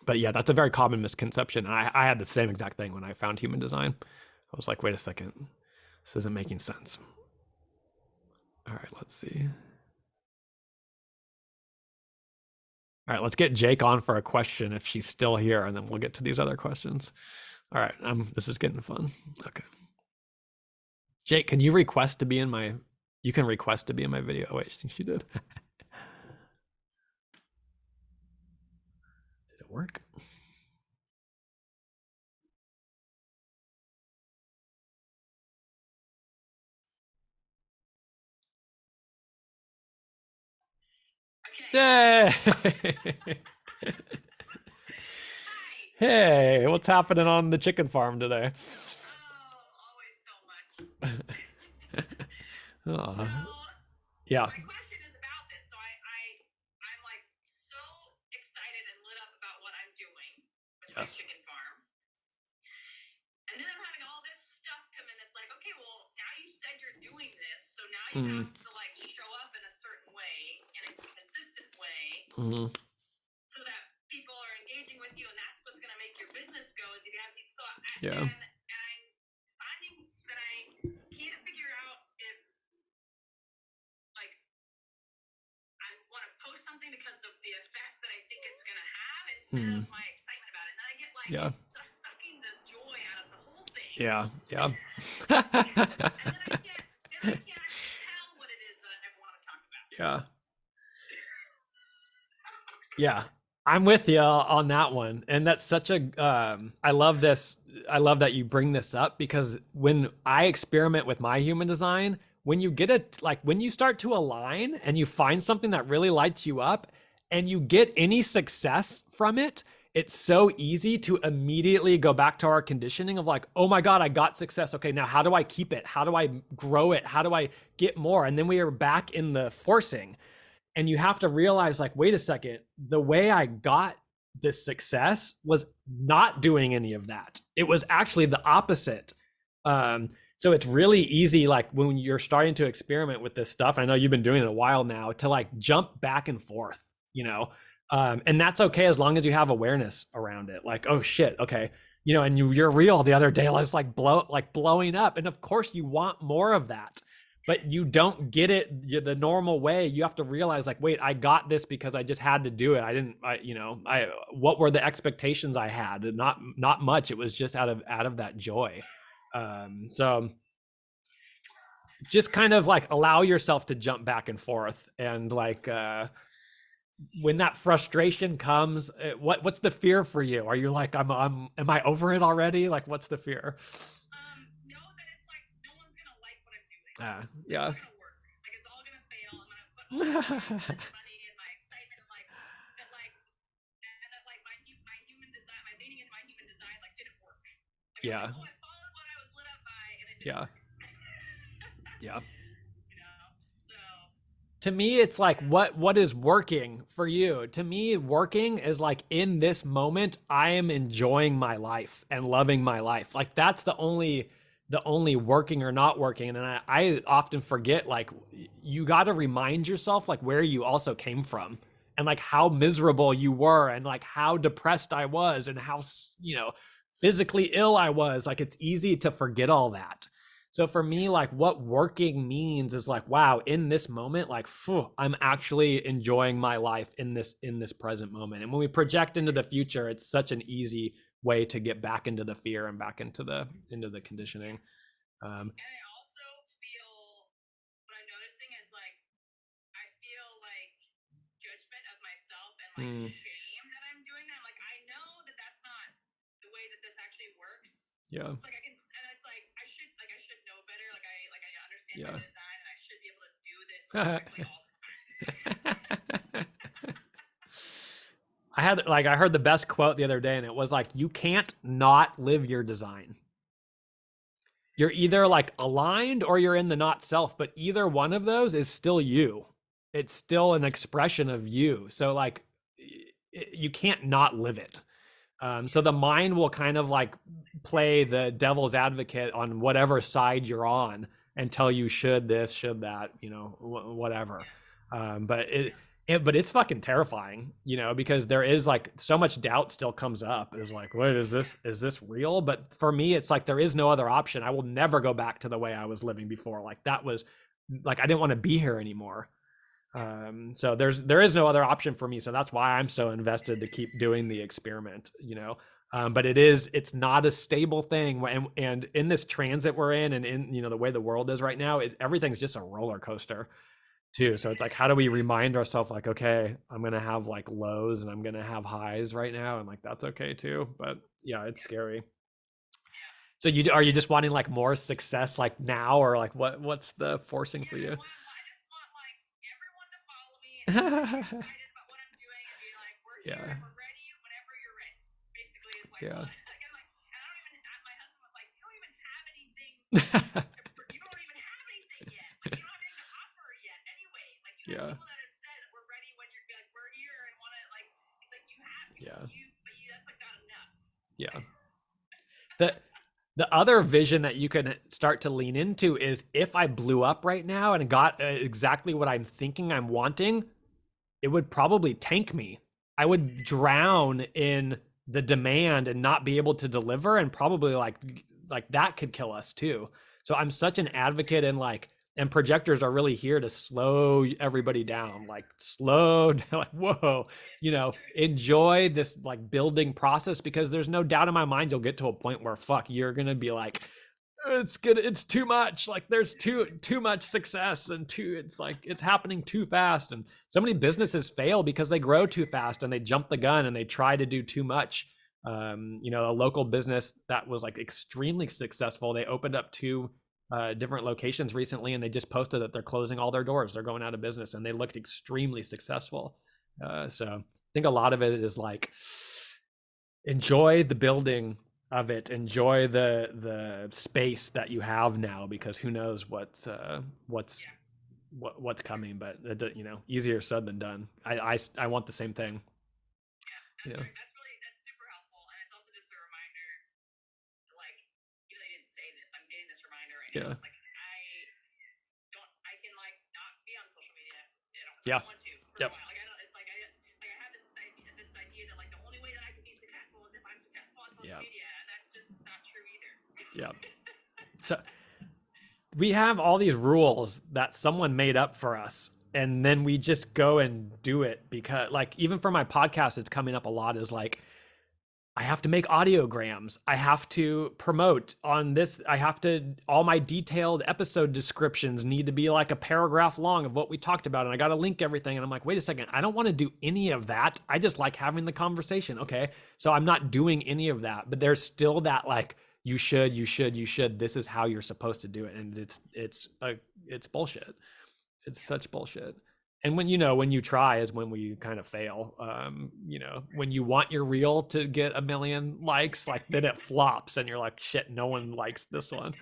But yeah, that's a very common misconception. I had the same exact thing when I found human design. I was like, wait a second, this isn't making sense. All right, let's see. All right, let's get Jake on for a question if she's still here, and then we'll get to these other questions. All right, this is getting fun. Okay. Jake, can you request to be in my, you can request to be in my video. Oh, wait, I think she did. Did it work? Yay! Hey, what's happening on the chicken farm today? Oh, always so much. Oh. So, yeah. My question is about this. So I'm like so excited and lit up about what I'm doing with my chicken farm. And then I'm having all this stuff come in that's like, okay, well, now you said you're doing this, so now you have to like show up in a certain way, in a consistent way. So that people are engaging with you, and that's what's going to make your business go. Is if you have people. So and I'm finding that I can't figure out if like I want to post something because of the effect that I think it's going to have, instead of my excitement about it. And then I get like sucking the joy out of the whole thing. Yeah. And then I can't tell what it is that I want to talk about. Yeah, I'm with you on that one. And that's such a, I love this. I love that you bring this up, because when I experiment with my human design, when you get it, like when you start to align and you find something that really lights you up and you get any success from it, it's so easy to immediately go back to our conditioning of like, oh my God, I got success. Okay, now how do I keep it? How do I grow it? How do I get more? And then we are back in the forcing. And you have to realize, like, wait a second, the way I got this success was not doing any of that. It was actually the opposite. So it's really easy, like when you're starting to experiment with this stuff, I know you've been doing it a while now, to like jump back and forth, and that's okay as long as you have awareness around it. Like, oh shit, okay, and your reel the other day was like blowing up, and of course you want more of that, but you don't get it the normal way. You have to realize, like, wait, I got this because I just had to do it. What were the expectations I had? Not much. It was just out of that joy. So just kind of like allow yourself to jump back and forth, and like when that frustration comes, what's the fear for you? Are you like, am I over it already? Like, what's the fear? No, that it's like no one's gonna like what I'm doing. Yeah. It's gonna work. Like, it's all gonna fail. I'm gonna put all this money and my excitement, and like that, like, and that, like my human design, my leaning into my human design, like, didn't work. Like, Yeah. I was like, oh, I followed what I was lit up by, and it didn't Yeah. work. Yeah. So To me, it's like what is working for you. To me, working is like in this moment, I am enjoying my life and loving my life. Like that's the only working or not working. And I often forget, like, you got to remind yourself like where you also came from and like how miserable you were and like how depressed I was and how physically ill I was. Like it's easy to forget all that. So for me, like what working means is like, wow, in this moment, like, phew, I'm actually enjoying my life in this present moment. And when we project into the future, it's such an easy way to get back into the fear and back into the conditioning. and I also feel what I'm noticing is like I feel like judgment of myself and like shame that I'm doing that. I'm like, I know that that's not the way that this actually works. Yeah. It's like and it's like I should know better. Like I understand my design, and I should be able to do this correctly all the time. I heard the best quote the other day, and it was like, you can't not live your design. You're either like aligned or you're in the not self, but either one of those is still you. It's still an expression of you. So like you can't not live it. So the mind will kind of like play the devil's advocate on whatever side you're on and tell you should this, should that, whatever. But it's fucking terrifying, because there is like so much doubt still comes up. It's like, wait, is this real? But for me, it's like there is no other option. I will never go back to the way I was living before. Like that was like I didn't want to be here anymore. So there is no other option for me. So that's why I'm so invested to keep doing the experiment, but it's not a stable thing. And in this transit we're in, and in, the way the world is right now, everything's just a roller coaster too. So it's like, how do we remind ourselves like, okay, I'm going to have like lows and I'm going to have highs right now. And like, that's okay too. But yeah, it's scary. So are you just wanting like more success like now, or like what's the forcing for you? I just want like everyone to follow me and excited about what I'm doing and be like, we're here and we're ready whenever you're ready. Basically, it's like, and I don't even. My husband was like, you don't even have anything. You don't even have anything yet. Like you don't have anything to offer yet. Anyway, like you have people that have said we're ready when you're like we're here and want to like. It's like you have but that's like not enough. Yeah. The other vision that you can start to lean into is, if I blew up right now and got exactly what I'm thinking I'm wanting, it would probably tank me. I would drown in the demand and not be able to deliver, and probably like that could kill us too. So I'm such an advocate in like, and projectors are really here to slow everybody down, like slow down, like, whoa, enjoy this like building process, because there's no doubt in my mind you'll get to a point where you're gonna be like, it's too much, like there's too much success, and it's like it's happening too fast. And so many businesses fail because they grow too fast and they jump the gun and they try to do too much. A local business that was like extremely successful, they opened up two different locations recently, and they just posted that they're closing all their doors, they're going out of business, and they looked extremely successful. So I think a lot of it is like, enjoy the building of it, enjoy the space that you have now, because who knows what's coming. But easier said than done. I want the same thing. That's super helpful, and it's also just a reminder, like, even though you didn't say this, I'm getting this reminder right now. It's like I can like not be on social media. I don't want to for a while. Like I don't. It's like I have this idea that like the only way that I can be successful is if I'm successful on social media, and that's just not true either. So we have all these rules that someone made up for us, and then we just go and do it, because like, even for my podcast, it's coming up a lot, is like, I have to make audiograms, I have to promote on this, all my detailed episode descriptions need to be like a paragraph long of what we talked about, and I got to link everything. And I'm like, wait a second, I don't want to do any of that. I just like having the conversation. Okay, so I'm not doing any of that, but there's still that like, you should, this is how you're supposed to do it. And it's bullshit. It's such bullshit. And when when you try is when we kind of fail. When you want your reel to get 1 million likes, like then it flops and you're like, shit, no one likes this one.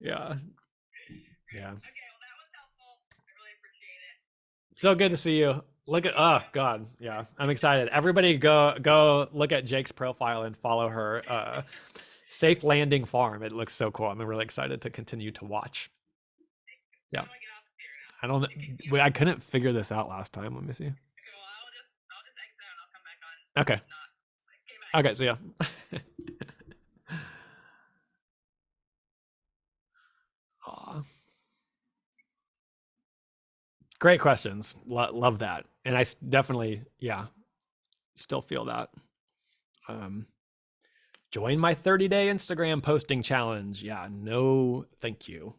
Yeah. Yeah. Okay, well that was helpful. I really appreciate it. So good to see you. Look at, oh God, yeah, I'm excited. Everybody go look at Jake's profile and follow her. Safe Landing Farm. It looks so cool. I'm really excited to continue to watch. Yeah. How do I get off of here now? I don't. I couldn't figure this out last time. Let me see. Okay, well I'll just exit out and I'll come back on. Okay. Not, okay, bye. Okay. So yeah. Aw. Great questions. Love that. And I definitely, yeah, still feel that. Join my 30-day Instagram posting challenge. Yeah, no, thank you.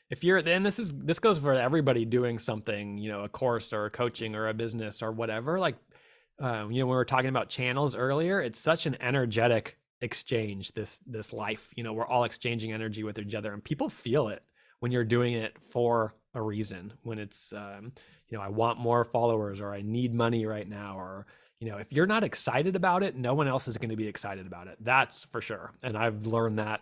If you're then this goes for everybody doing something, a course or a coaching or a business or whatever. Like, when we were talking about channels earlier, it's such an energetic exchange. This life, we're all exchanging energy with each other, and people feel it when you're doing it for a reason. When it's, I want more followers, or I need money right now, or if you're not excited about it, no one else is going to be excited about it. That's for sure. And I've learned that.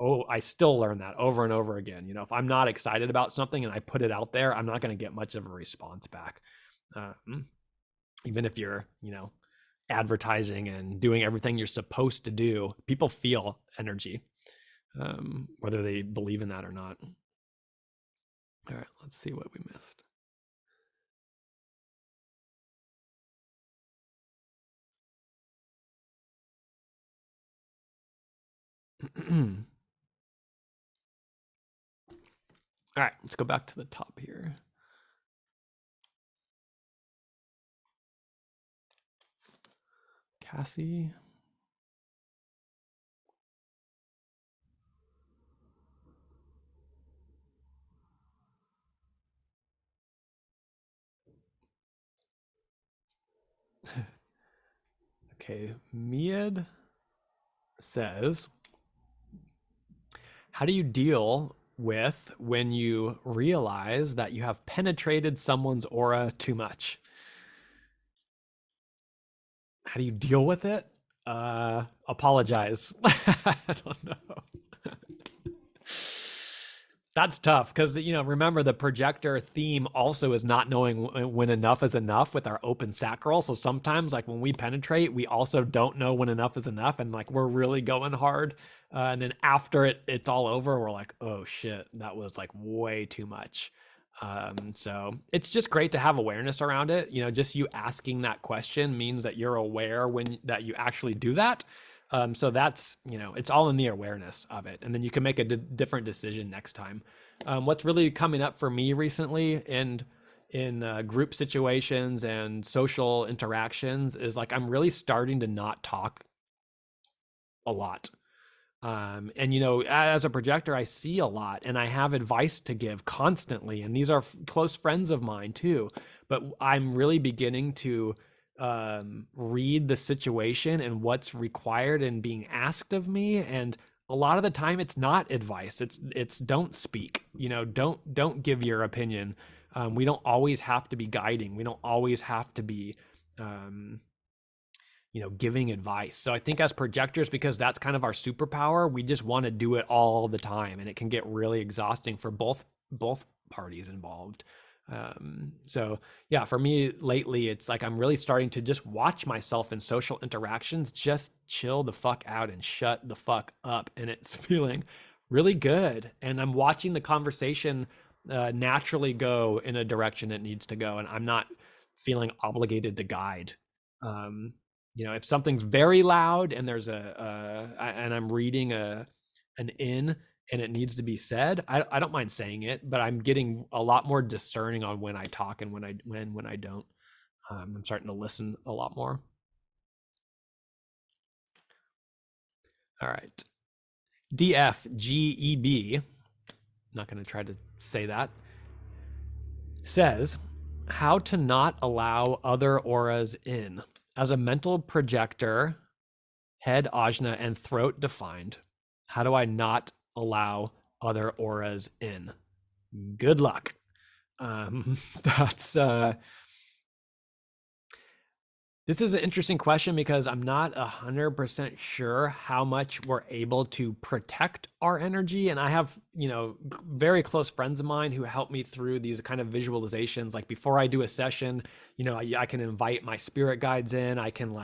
Oh, I still learn that over and over again. If I'm not excited about something and I put it out there, I'm not going to get much of a response back. Even if you're, advertising and doing everything you're supposed to do, people feel energy, whether they believe in that or not. All right, let's see what we missed. All right, let's go back to the top here. Cassie. Okay, Miad says, how do you deal with when you realize that you have penetrated someone's aura too much? How do you deal with it? Apologize. I don't know. That's tough because, remember the projector theme also is not knowing when enough is enough with our open sacral. So sometimes, like when we penetrate, we also don't know when enough is enough, and like we're really going hard. And then after it's all over, we're like, oh shit, that was like way too much. So it's just great to have awareness around it. Just you asking that question means that you're aware that you actually do that. So that's, it's all in the awareness of it. And then you can make a different decision next time. What's really coming up for me recently in group situations and social interactions is like, I'm really starting to not talk a lot. And, as a projector, I see a lot and I have advice to give constantly. And these are close friends of mine too. But I'm really beginning to read the situation and what's required and being asked of me. And a lot of the time it's not advice. It's don't speak, don't give your opinion. We don't always have to be guiding. We don't always have to be, giving advice. So I think as projectors, because that's kind of our superpower, we just want to do it all the time, and it can get really exhausting for both parties involved. So yeah, for me lately, it's like I'm really starting to just watch myself in social interactions, just chill the fuck out and shut the fuck up, and it's feeling really good. And I'm watching the conversation naturally go in a direction it needs to go, and I'm not feeling obligated to guide. If something's very loud and there's and I'm reading an in and it needs to be said, I don't mind saying it, but I'm getting a lot more discerning on when I talk and when I don't. I'm starting to listen a lot more. All right. DFGEB, not going to try to say that, says, how to not allow other auras in. As a mental projector, head, ajna, and throat defined, how do I not allow other auras in? Good luck. That's this is an interesting question because I'm not 100% sure how much we're able to protect our energy. And I have, very close friends of mine who help me through these kind of visualizations. Like before I do a session, I can invite my spirit guides in. I can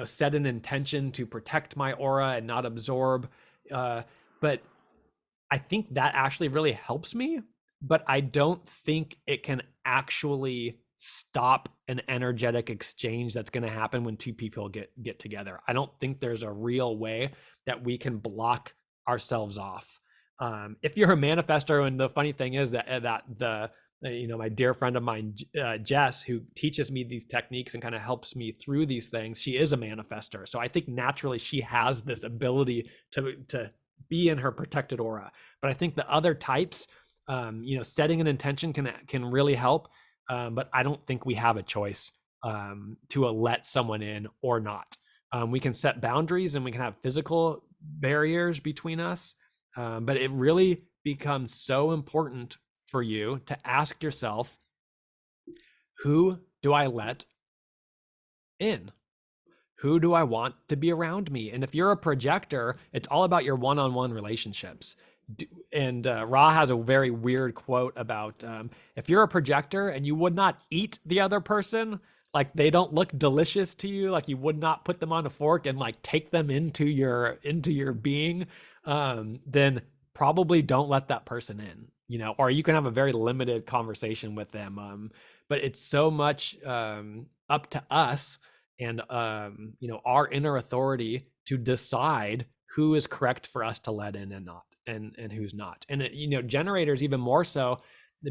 set an intention to protect my aura and not absorb. But I think that actually really helps me, but I don't think it can actually stop an energetic exchange that's going to happen when two people get together. I don't think there's a real way that we can block ourselves off. If you're a manifestor, and the funny thing is that my dear friend of mine, Jess, who teaches me these techniques and kind of helps me through these things, she is a manifestor. So I think naturally she has this ability to be in her protected aura. But I think the other types, setting an intention can really help. But I don't think we have a choice to let someone in or not. We can set boundaries and we can have physical barriers between us. But it really becomes so important for you to ask yourself, who do I let in? Who do I want to be around me? And if you're a projector, it's all about your one-on-one relationships. And Ra has a very weird quote about if you're a projector and you would not eat the other person, like they don't look delicious to you, like you would not put them on a fork and like take them into your being, then probably don't let that person in, or you can have a very limited conversation with them. But it's so much up to us and our inner authority to decide who is correct for us to let in and not, and who's not. And generators even more so,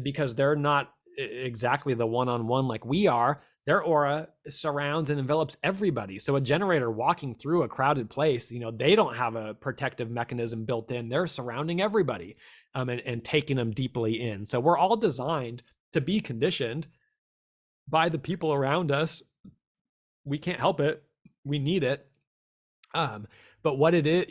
because they're not exactly the one-on-one like we are. Their aura surrounds and envelops everybody. So a generator walking through a crowded place, they don't have a protective mechanism built in. They're surrounding everybody and taking them deeply in. So we're all designed to be conditioned by the people around us. We can't help it. We need it. But what it is,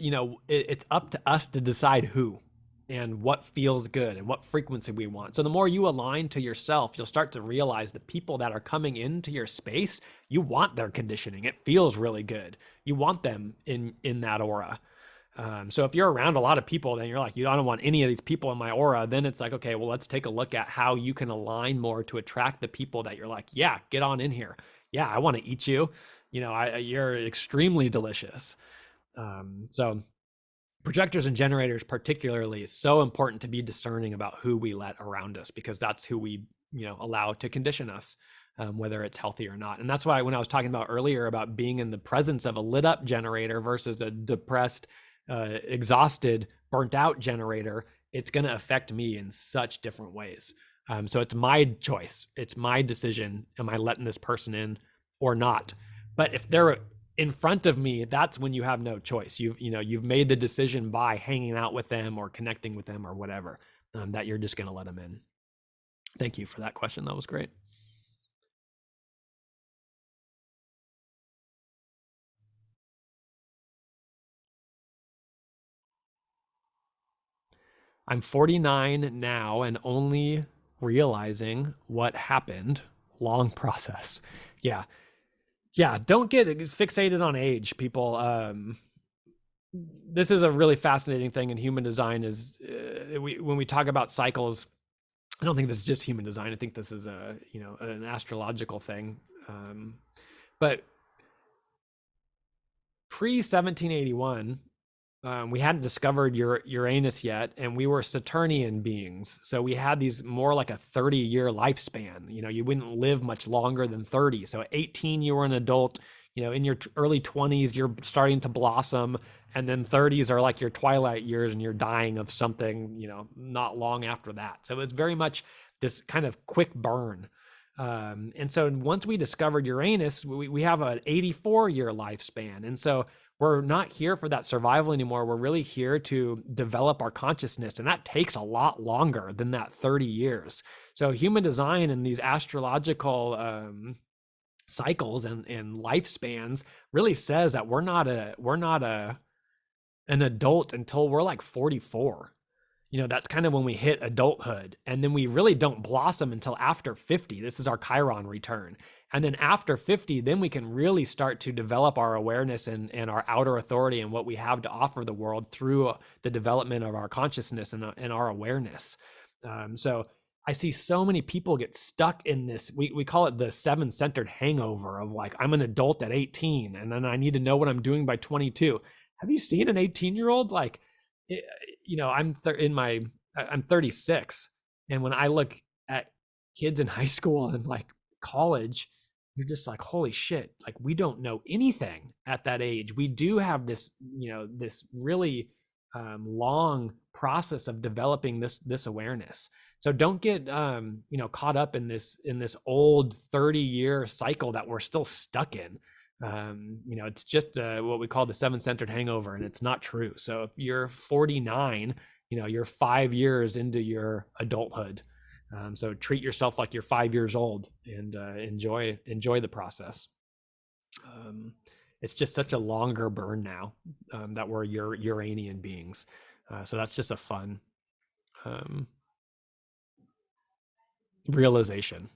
it's up to us to decide who and what feels good and what frequency we want. So the more you align to yourself, you'll start to realize the people that are coming into your space, you want their conditioning. It feels really good. You want them in that aura. So if you're around a lot of people, then you're like, I don't want any of these people in my aura. Then it's like, okay, well, let's take a look at how you can align more to attract the people that you're like, yeah, get on in here. Yeah, I want to eat you. You're extremely delicious. So projectors and generators particularly is so important to be discerning about who we let around us, because that's who we allow to condition us, whether it's healthy or not. And that's why when I was talking about earlier about being in the presence of a lit up generator versus a depressed, exhausted, burnt out generator, it's going to affect me in such different ways. So it's my choice. It's my decision. Am I letting this person in or not? But if they're in front of me, that's when you have no choice. You've made the decision by hanging out with them or connecting with them or whatever, that you're just going to let them in. Thank you for that question. That was great. I'm 49 now and only realizing what happened. Long process. Yeah. Don't get fixated on age, people. This is a really fascinating thing in human design. Is when we talk about cycles, I don't think this is just human design. I think this is an astrological thing. But pre 1781, we hadn't discovered Uranus yet, and we were Saturnian beings. So we had these more like a 30-year lifespan. You wouldn't live much longer than 30. So at 18, you were an adult. In your early 20s, you're starting to blossom. And then 30s are like your twilight years, and you're dying of something, not long after that. So it's very much this kind of quick burn. And so once we discovered Uranus, we have an 84-year lifespan. And so we're not here for that survival anymore. We're really here to develop our consciousness. And that takes a lot longer than that 30 years. So human design and these astrological cycles and lifespans really says that we're not an adult until we're like 44. That's kind of when we hit adulthood. And then we really don't blossom until after 50. This is our Chiron return. And then after 50, then we can really start to develop our awareness and our outer authority and what we have to offer the world through the development of our consciousness and our awareness. So I see so many people get stuck in this. We call it the 7-centered hangover of like, I'm an adult at 18 and then I need to know what I'm doing by 22. Have you seen an 18-year-old? Like, I'm 36, and when I look at kids in high school and like college, you're just like, holy shit, like we don't know anything at that age. We do have this, this really long process of developing this awareness. So don't get caught up in this old 30-year cycle that we're still stuck in. It's just what we call the 7-centered hangover, and it's not true. So if you're 49, you're 5 years into your adulthood. So treat yourself like you're 5 years old and enjoy the process. It's just such a longer burn now that we're Uranian beings. So that's just a fun realization.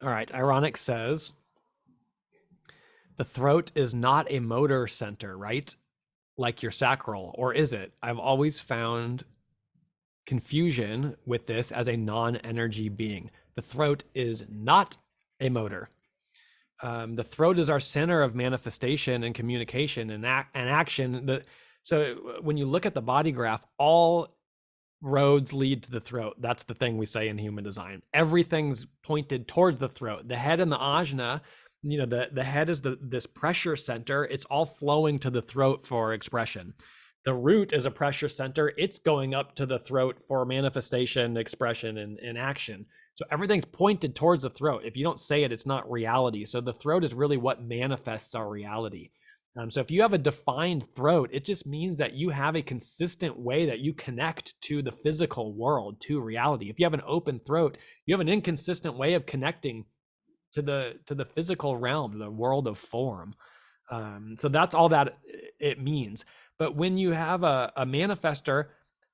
All right. Ironic says, the throat is not a motor center, right? Like your sacral, or is it? I've always found confusion with this as a non-energy being. The throat is not a motor. The throat is our center of manifestation and communication and action. So when you look at the body graph, all roads lead to the throat. That's the thing we say in human design. Everything's pointed towards the throat. The head and the ajna, the head is this pressure center. It's all flowing to the throat for expression. The root is a pressure center. It's going up to the throat for manifestation, expression, and action. So everything's pointed towards the throat. If you don't say it, it's not reality. So the throat is really what manifests our reality. So if you have a defined throat, it just means that you have a consistent way that you connect to the physical world, to reality. If you have an open throat, you have an inconsistent way of connecting to the physical realm, the world of form. So that's all that it means. But when you have a manifester,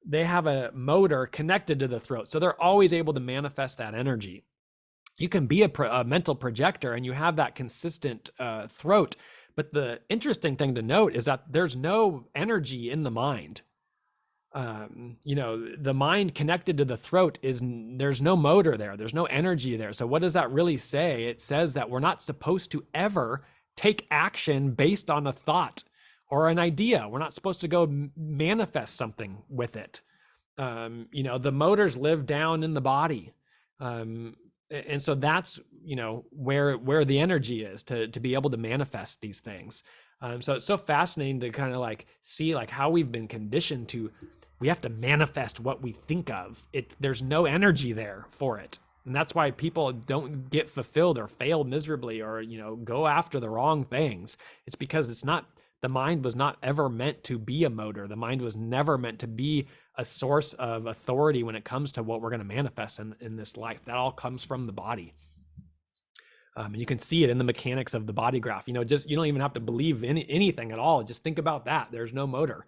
they have a motor connected to the throat. So they're always able to manifest that energy. You can be a mental projector and you have that consistent throat. But the interesting thing to note is that there's no energy in the mind. The mind connected to the throat there's no motor there. There's no energy there. So what does that really say? It says that we're not supposed to ever take action based on a thought or an idea. We're not supposed to go manifest something with it. The motors live down in the body. And so that's, where the energy is to be able to manifest these things. So it's so fascinating to kind of like see like how we've been conditioned to, we have to manifest what we think of. There's no energy there for it. And that's why people don't get fulfilled or fail miserably or, go after the wrong things. It's because the mind was not ever meant to be a motor. The mind was never meant to be a source of authority when it comes to what we're going to manifest in this life. That all comes from the body. And you can see it in the mechanics of the body graph. You don't even have to believe in anything at all. Just think about that. There's no motor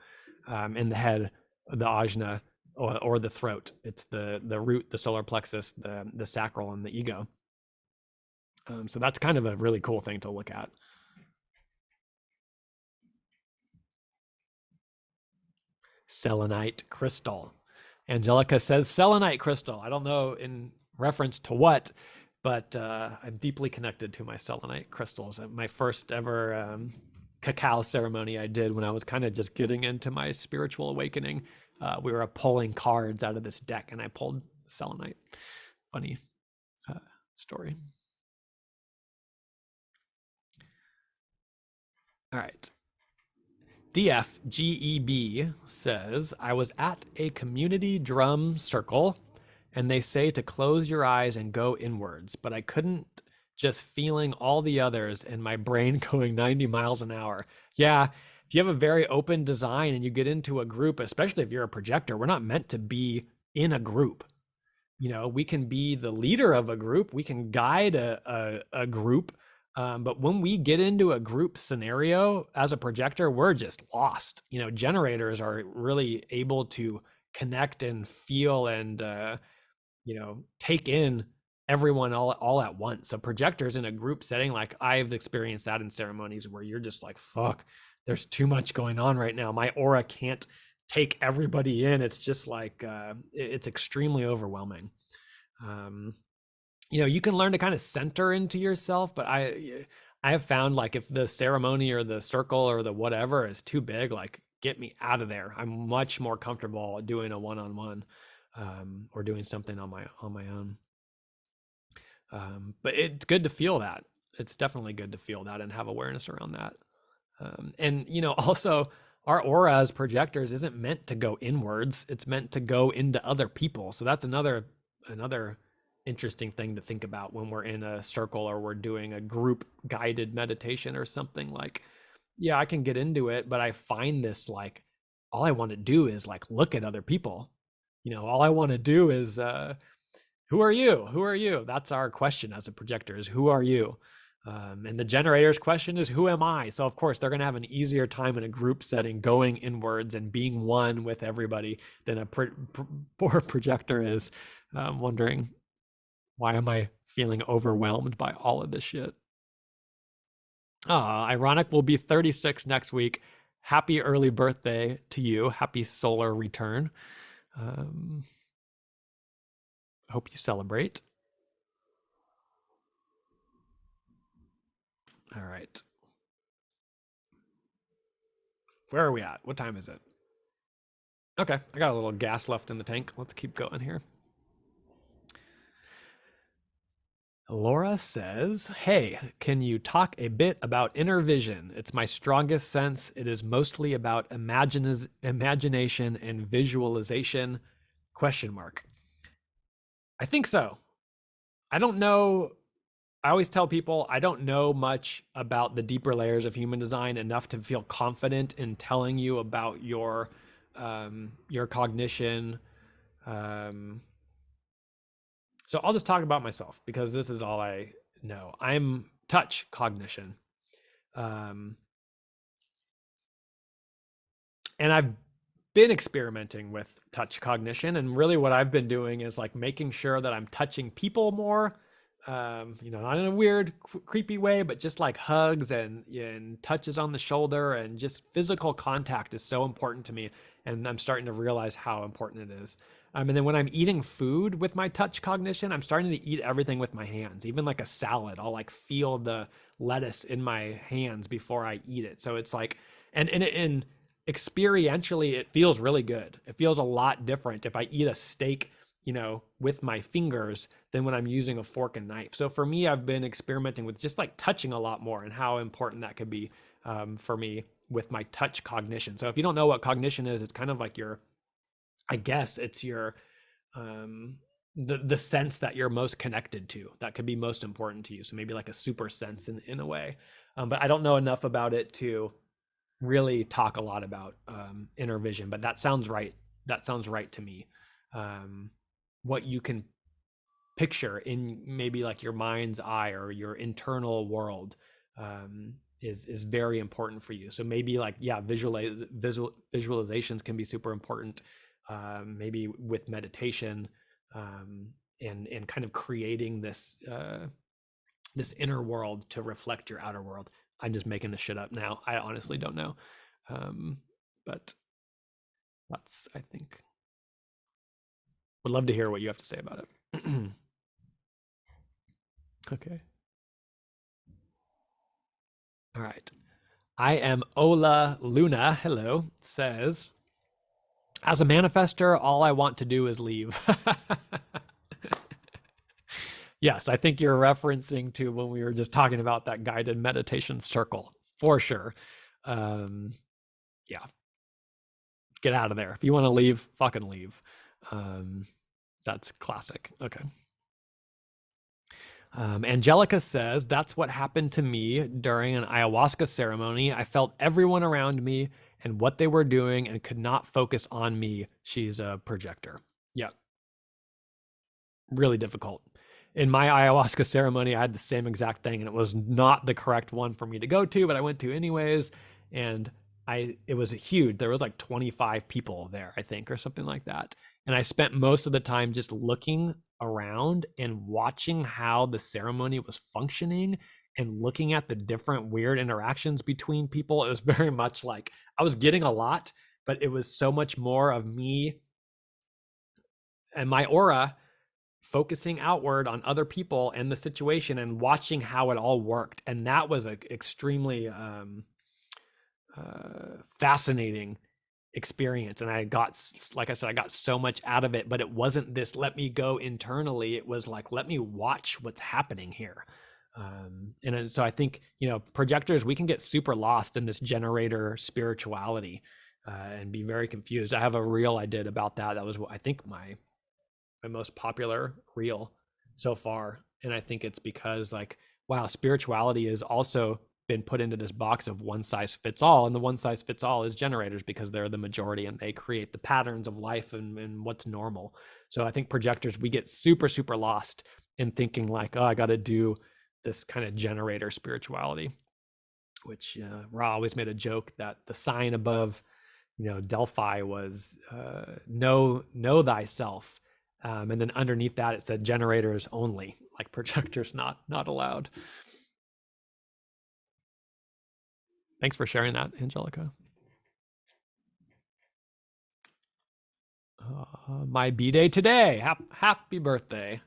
in the head, the ajna, or the throat. It's the root, the solar plexus, the sacral, and the ego. So that's kind of a really cool thing to look at. Selenite crystal. Angelica says selenite crystal. I don't know in reference to what, but I'm deeply connected to my selenite crystals. My first ever cacao ceremony I did when I was kind of just getting into my spiritual awakening. We were pulling cards out of this deck, and I pulled selenite. Funny story. All right. DFGEB says, I was at a community drum circle and they say to close your eyes and go inwards, but I couldn't, just feeling all the others and my brain going 90 miles an hour. Yeah, if you have a very open design and you get into a group, especially if you're a projector, we're not meant to be in a group. You know, we can be the leader of a group, we can guide a group, but when we get into a group scenario as a projector, we're just lost. You know, generators are really able to connect and feel and you know, take in everyone all at once. So projectors in a group setting, like I've experienced that in ceremonies where you're just like, fuck, there's too much going on right now. My aura can't take everybody in. It's just like it's extremely overwhelming. You know, you can learn to kind of center into yourself, but I have found like if the ceremony or the circle or the whatever is too big, like get me out of there. I'm much more comfortable doing a one-on-one or doing something on my own. But it's good to feel that. It's definitely good to feel that and have awareness around that. And you know, also our aura as projectors isn't meant to go inwards. It's meant to go into other people. So that's another interesting thing to think about when we're in a circle or we're doing a group guided meditation or something. Like, yeah, I can get into it, but I find this like all I want to do is like look at other people. You know, all I want to do is who are you? Who are you? That's our question as a projector, is who are you? And the generator's question is, who am I? So of course they're going to have an easier time in a group setting going inwards and being one with everybody than a poor projector is, wondering, why am I feeling overwhelmed by all of this shit? Ironic, will be 36 next week. Happy early birthday to you. Happy solar return. Hope you celebrate. All right. Where are we at? What time is it? Okay, I got a little gas left in the tank. Let's keep going here. Laura says, hey, can you talk a bit about inner vision? It's my strongest sense. It is mostly about imagination and visualization, ? I think so. I don't know. I always tell people I don't know much about the deeper layers of human design enough to feel confident in telling you about your cognition. So I'll just talk about myself because this is all I know. I'm touch cognition. And I've been experimenting with touch cognition, and really what I've been doing is like making sure that I'm touching people more, you know, not in a weird creepy way, but just like hugs and touches on the shoulder, and just physical contact is so important to me, and I'm starting to realize how important it is. And then when I'm eating food with my touch cognition, I'm starting to eat everything with my hands. Even like a salad, I'll like feel the lettuce in my hands before I eat it. So it's like, and experientially it feels really good. It feels a lot different if I eat a steak, you know, with my fingers than when I'm using a fork and knife. So for me, I've been experimenting with just like touching a lot more and how important that could be for me with my touch cognition. So if you don't know what cognition is, it's kind of like your, I guess it's your the sense that you're most connected to, that could be most important to you. So maybe like a super sense in a way. But I don't know enough about it to really talk a lot about inner vision, but that sounds right. That sounds right to me. What you can picture in maybe like your mind's eye or your internal world is very important for you. So maybe like, yeah, visualizations can be super important. Maybe with meditation and kind of creating this this inner world to reflect your outer world. I'm just making this shit up now. I honestly don't know. But that's, I think, would love to hear what you have to say about it. Okay. All right. I am Ola Luna. Hello. Says, as a manifester, all I want to do is leave. Yes, I think you're referencing to when we were just talking about that guided meditation circle for sure. Yeah, get out of there. If you want to leave, fucking leave. That's classic. Okay. Angelica says, that's what happened to me during an ayahuasca ceremony. I felt everyone around me and what they were doing and could not focus on me. She's a projector. Yeah, really difficult. In my ayahuasca ceremony, I had the same exact thing, and it was not the correct one for me to go to, but I went to anyways. And it was huge. There was like 25 people there, I think, or something like that. And I spent most of the time just looking around and watching how the ceremony was functioning and looking at the different weird interactions between people. It was very much like I was getting a lot, but it was so much more of me and my aura focusing outward on other people and the situation and watching how it all worked. And that was an extremely fascinating experience. And I got, like I said, I got so much out of it, but it wasn't this let me go internally. It was like, let me watch what's happening here. And so I think, projectors, we can get super lost in this generator spirituality and be very confused. I have a reel I did about that. That was, I think, my most popular reel so far. And I think it's because, like, wow, spirituality has also been put into this box of one size fits all. And the one size fits all is generators because they're the majority and they create the patterns of life and what's normal. So I think projectors, we get super, super lost in thinking like, oh, I got to do this kind of generator spirituality, which Ra always made a joke that the sign above, Delphi was know thyself. And then underneath that, it said generators only, like projectors not allowed. Thanks for sharing that, Angelica. My B-day today. Happy birthday.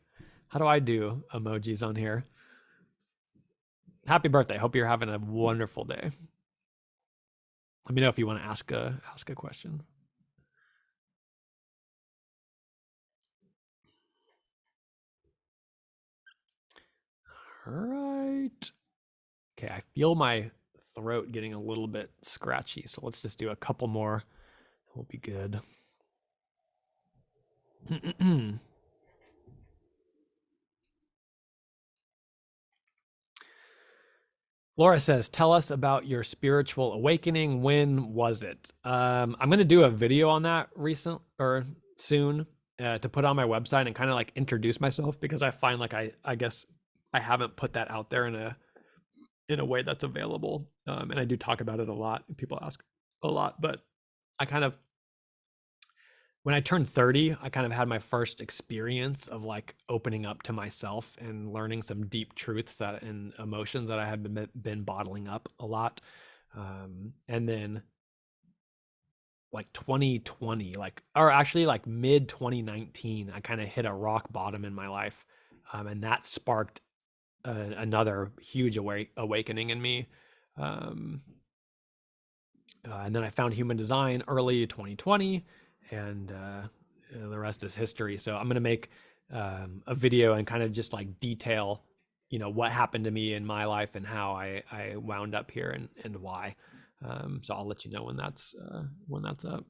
How do I do emojis on here? Happy birthday. Hope you're having a wonderful day. Let me know if you want to ask a question. All right. Okay, I feel my throat getting a little bit scratchy, so let's just do a couple more. We'll be good. Laura says, tell us about your spiritual awakening. When was it? I'm going to do a video on that soon to put on my website and kind of like introduce myself, because I find like I guess I haven't put that out there in a way that's available. And I do talk about it a lot. People ask a lot, but I kind of, when I turned 30, I kind of had my first experience of like opening up to myself and learning some deep truths and emotions that I had been bottling up a lot. And then like 2020, or actually like mid 2019, I kind of hit a rock bottom in my life. And that sparked another huge awakening in me. And then I found human design early 2020, and the rest is history. So I'm going to make a video and kind of just like detail, what happened to me in my life and how I wound up here and why. So I'll let you know when that's up.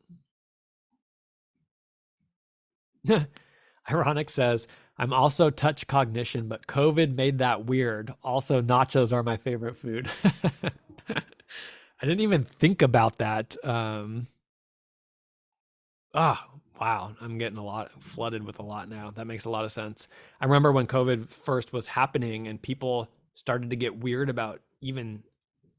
Ironic says, I'm also touch cognition, but COVID made that weird. Also, nachos are my favorite food. I didn't even think about that. Wow. I'm getting flooded with a lot now. That makes a lot of sense. I remember when COVID first was happening and people started to get weird about even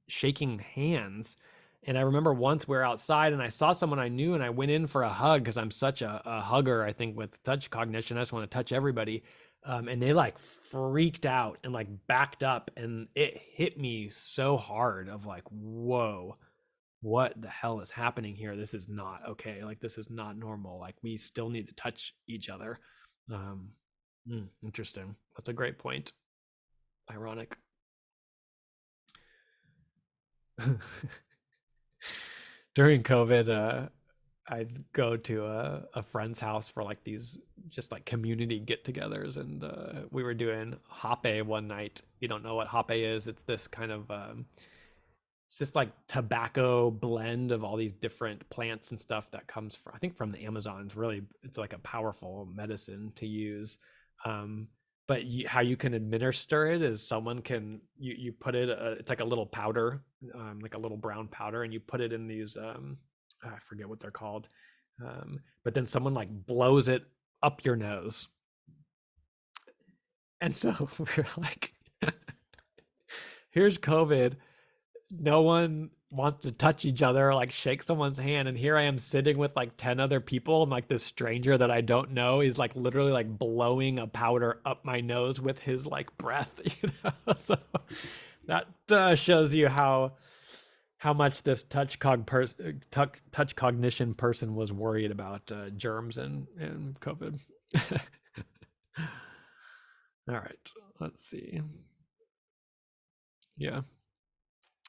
shaking hands. And I remember once we were outside and I saw someone I knew and I went in for a hug because I'm such a hugger, I think, with touch cognition. I just want to touch everybody. And they like freaked out and like backed up, and it hit me so hard of like, whoa, what the hell is happening here? This is not okay. Like, this is not normal. Like, we still need to touch each other. Um, Interesting. That's a great point. Ironic. During COVID, I'd go to a friend's house for like these just like community get-togethers, and we were doing hape one night. You don't know what hape is? It's this kind of it's this like tobacco blend of all these different plants and stuff that comes from, I think, from the Amazon. It's really, it's like a powerful medicine to use. Um, but how you can administer it is someone can, you put it, it's like a little powder, like a little brown powder, and you put it in these, I forget what they're called. But then someone like blows it up your nose. And so we're like, here's COVID, no one wants to touch each other, like shake someone's hand, and here I am sitting with like 10 other people, and like this stranger that I don't know is like literally like blowing a powder up my nose with his like breath. So that shows you how much this touch cognition person was worried about germs and COVID. All right, let's see. Yeah.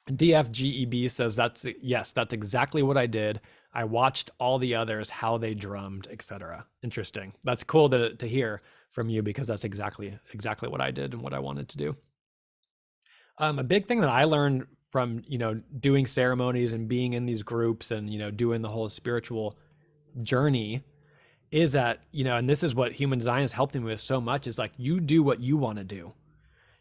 DFGEB says that's, yes, that's exactly what I did. I watched all the others, how they drummed, etc. Interesting. That's cool to hear from you, because that's exactly what I did and what I wanted to do. A big thing that I learned from, doing ceremonies and being in these groups and, doing the whole spiritual journey is that, and this is what human design has helped me with so much, is like, you do what you want to do.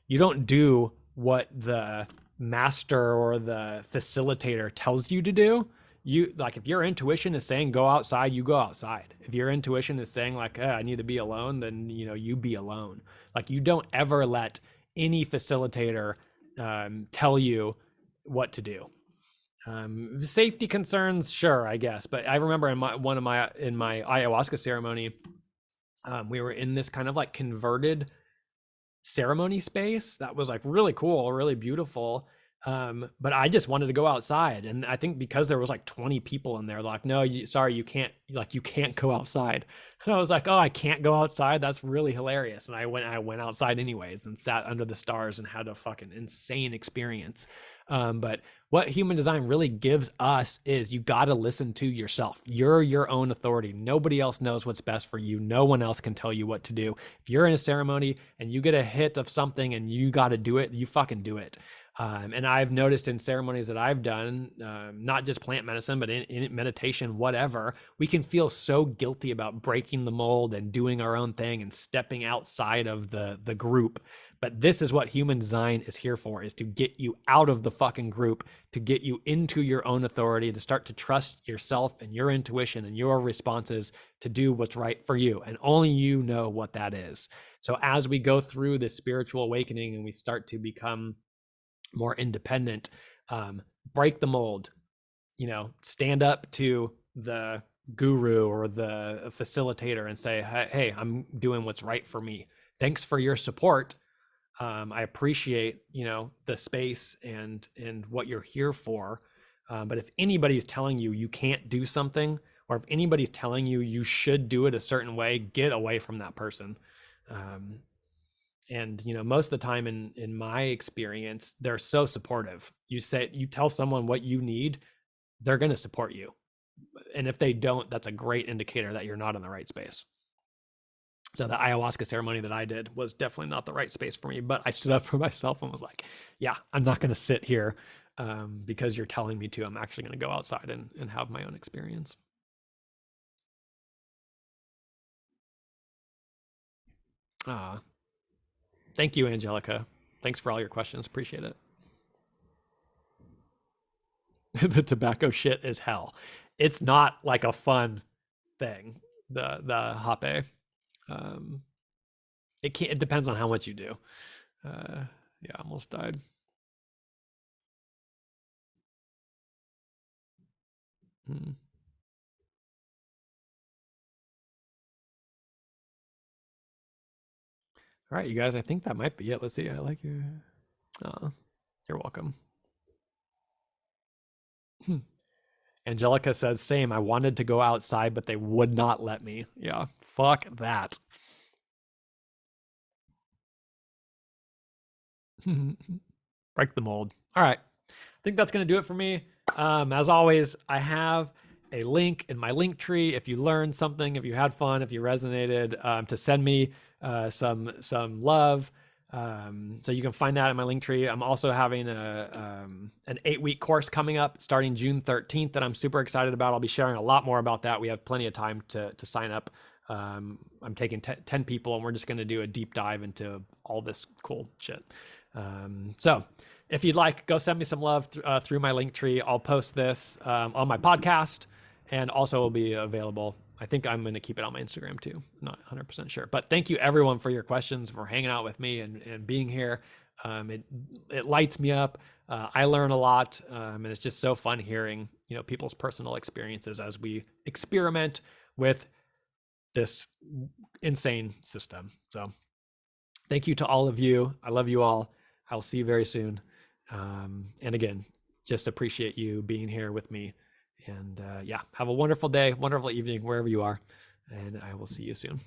You don't do what the master or the facilitator tells you to do. You, like, if your intuition is saying go outside, you go outside. If your intuition is saying like, I need to be alone, then you be alone. Like, you don't ever let any facilitator tell you what to do. Safety concerns, sure, I guess, but I remember in my ayahuasca ceremony, we were in this kind of like converted ceremony space that was like really cool, really beautiful. But I just wanted to go outside, and I think because there was like 20 people in there, like, no, sorry, you can't go outside. And I was like, oh, I can't go outside? That's really hilarious. And I went outside anyways and sat under the stars and had a fucking insane experience. But what human design really gives us is you got to listen to yourself. You're your own authority. Nobody else knows what's best for you. No one else can tell you what to do. If you're in a ceremony and you get a hit of something and you got to do it, you fucking do it. And I've noticed in ceremonies that I've done, not just plant medicine, but in meditation, whatever, we can feel so guilty about breaking the mold and doing our own thing and stepping outside of the group. But this is what human design is here for, is to get you out of the fucking group, to get you into your own authority, to start to trust yourself and your intuition and your responses to do what's right for you. And only you know what that is. So as we go through this spiritual awakening and we start to become more independent, break the mold, stand up to the guru or the facilitator and say, hey, I'm doing what's right for me. Thanks for your support. I appreciate, the space and what you're here for. But if anybody's telling you you can't do something, or if anybody's telling you you should do it a certain way, get away from that person. And most of the time in my experience, they're so supportive. You tell someone what you need, they're going to support you. And if they don't, that's a great indicator that you're not in the right space. So the ayahuasca ceremony that I did was definitely not the right space for me, but I stood up for myself and was like, yeah, I'm not going to sit here because you're telling me to. I'm actually going to go outside and have my own experience. Thank you, Angelica. Thanks for all your questions. Appreciate it. The tobacco shit is hell. It's not like a fun thing. The hape. It depends on how much you do. Yeah, almost died. Hmm. All right, you guys, I think that might be it. Let's see. I like you. You're welcome. Angelica says, same. I wanted to go outside, but they would not let me. Yeah, fuck that. Break the mold. All right. I think that's going to do it for me. As always, I have a link in my link tree. If you learned something, if you had fun, if you resonated, to send me some love. So you can find that in my link tree. I'm also having an 8-week course coming up starting June 13th that I'm super excited about. I'll be sharing a lot more about that. We have plenty of time to sign up. I'm taking 10 people, and we're just going to do a deep dive into all this cool shit. So if you'd like, go send me some love through my link tree. I'll post this on my podcast, and also will be available. I think I'm going to keep it on my Instagram too. I'm not 100% sure. But thank you everyone for your questions, for hanging out with me and being here. It lights me up. I learn a lot, and it's just so fun hearing people's personal experiences as we experiment with this insane system. So thank you to all of you. I love you all. I'll see you very soon. And again, just appreciate you being here with me. And yeah, have a wonderful day, wonderful evening, wherever you are. And I will see you soon.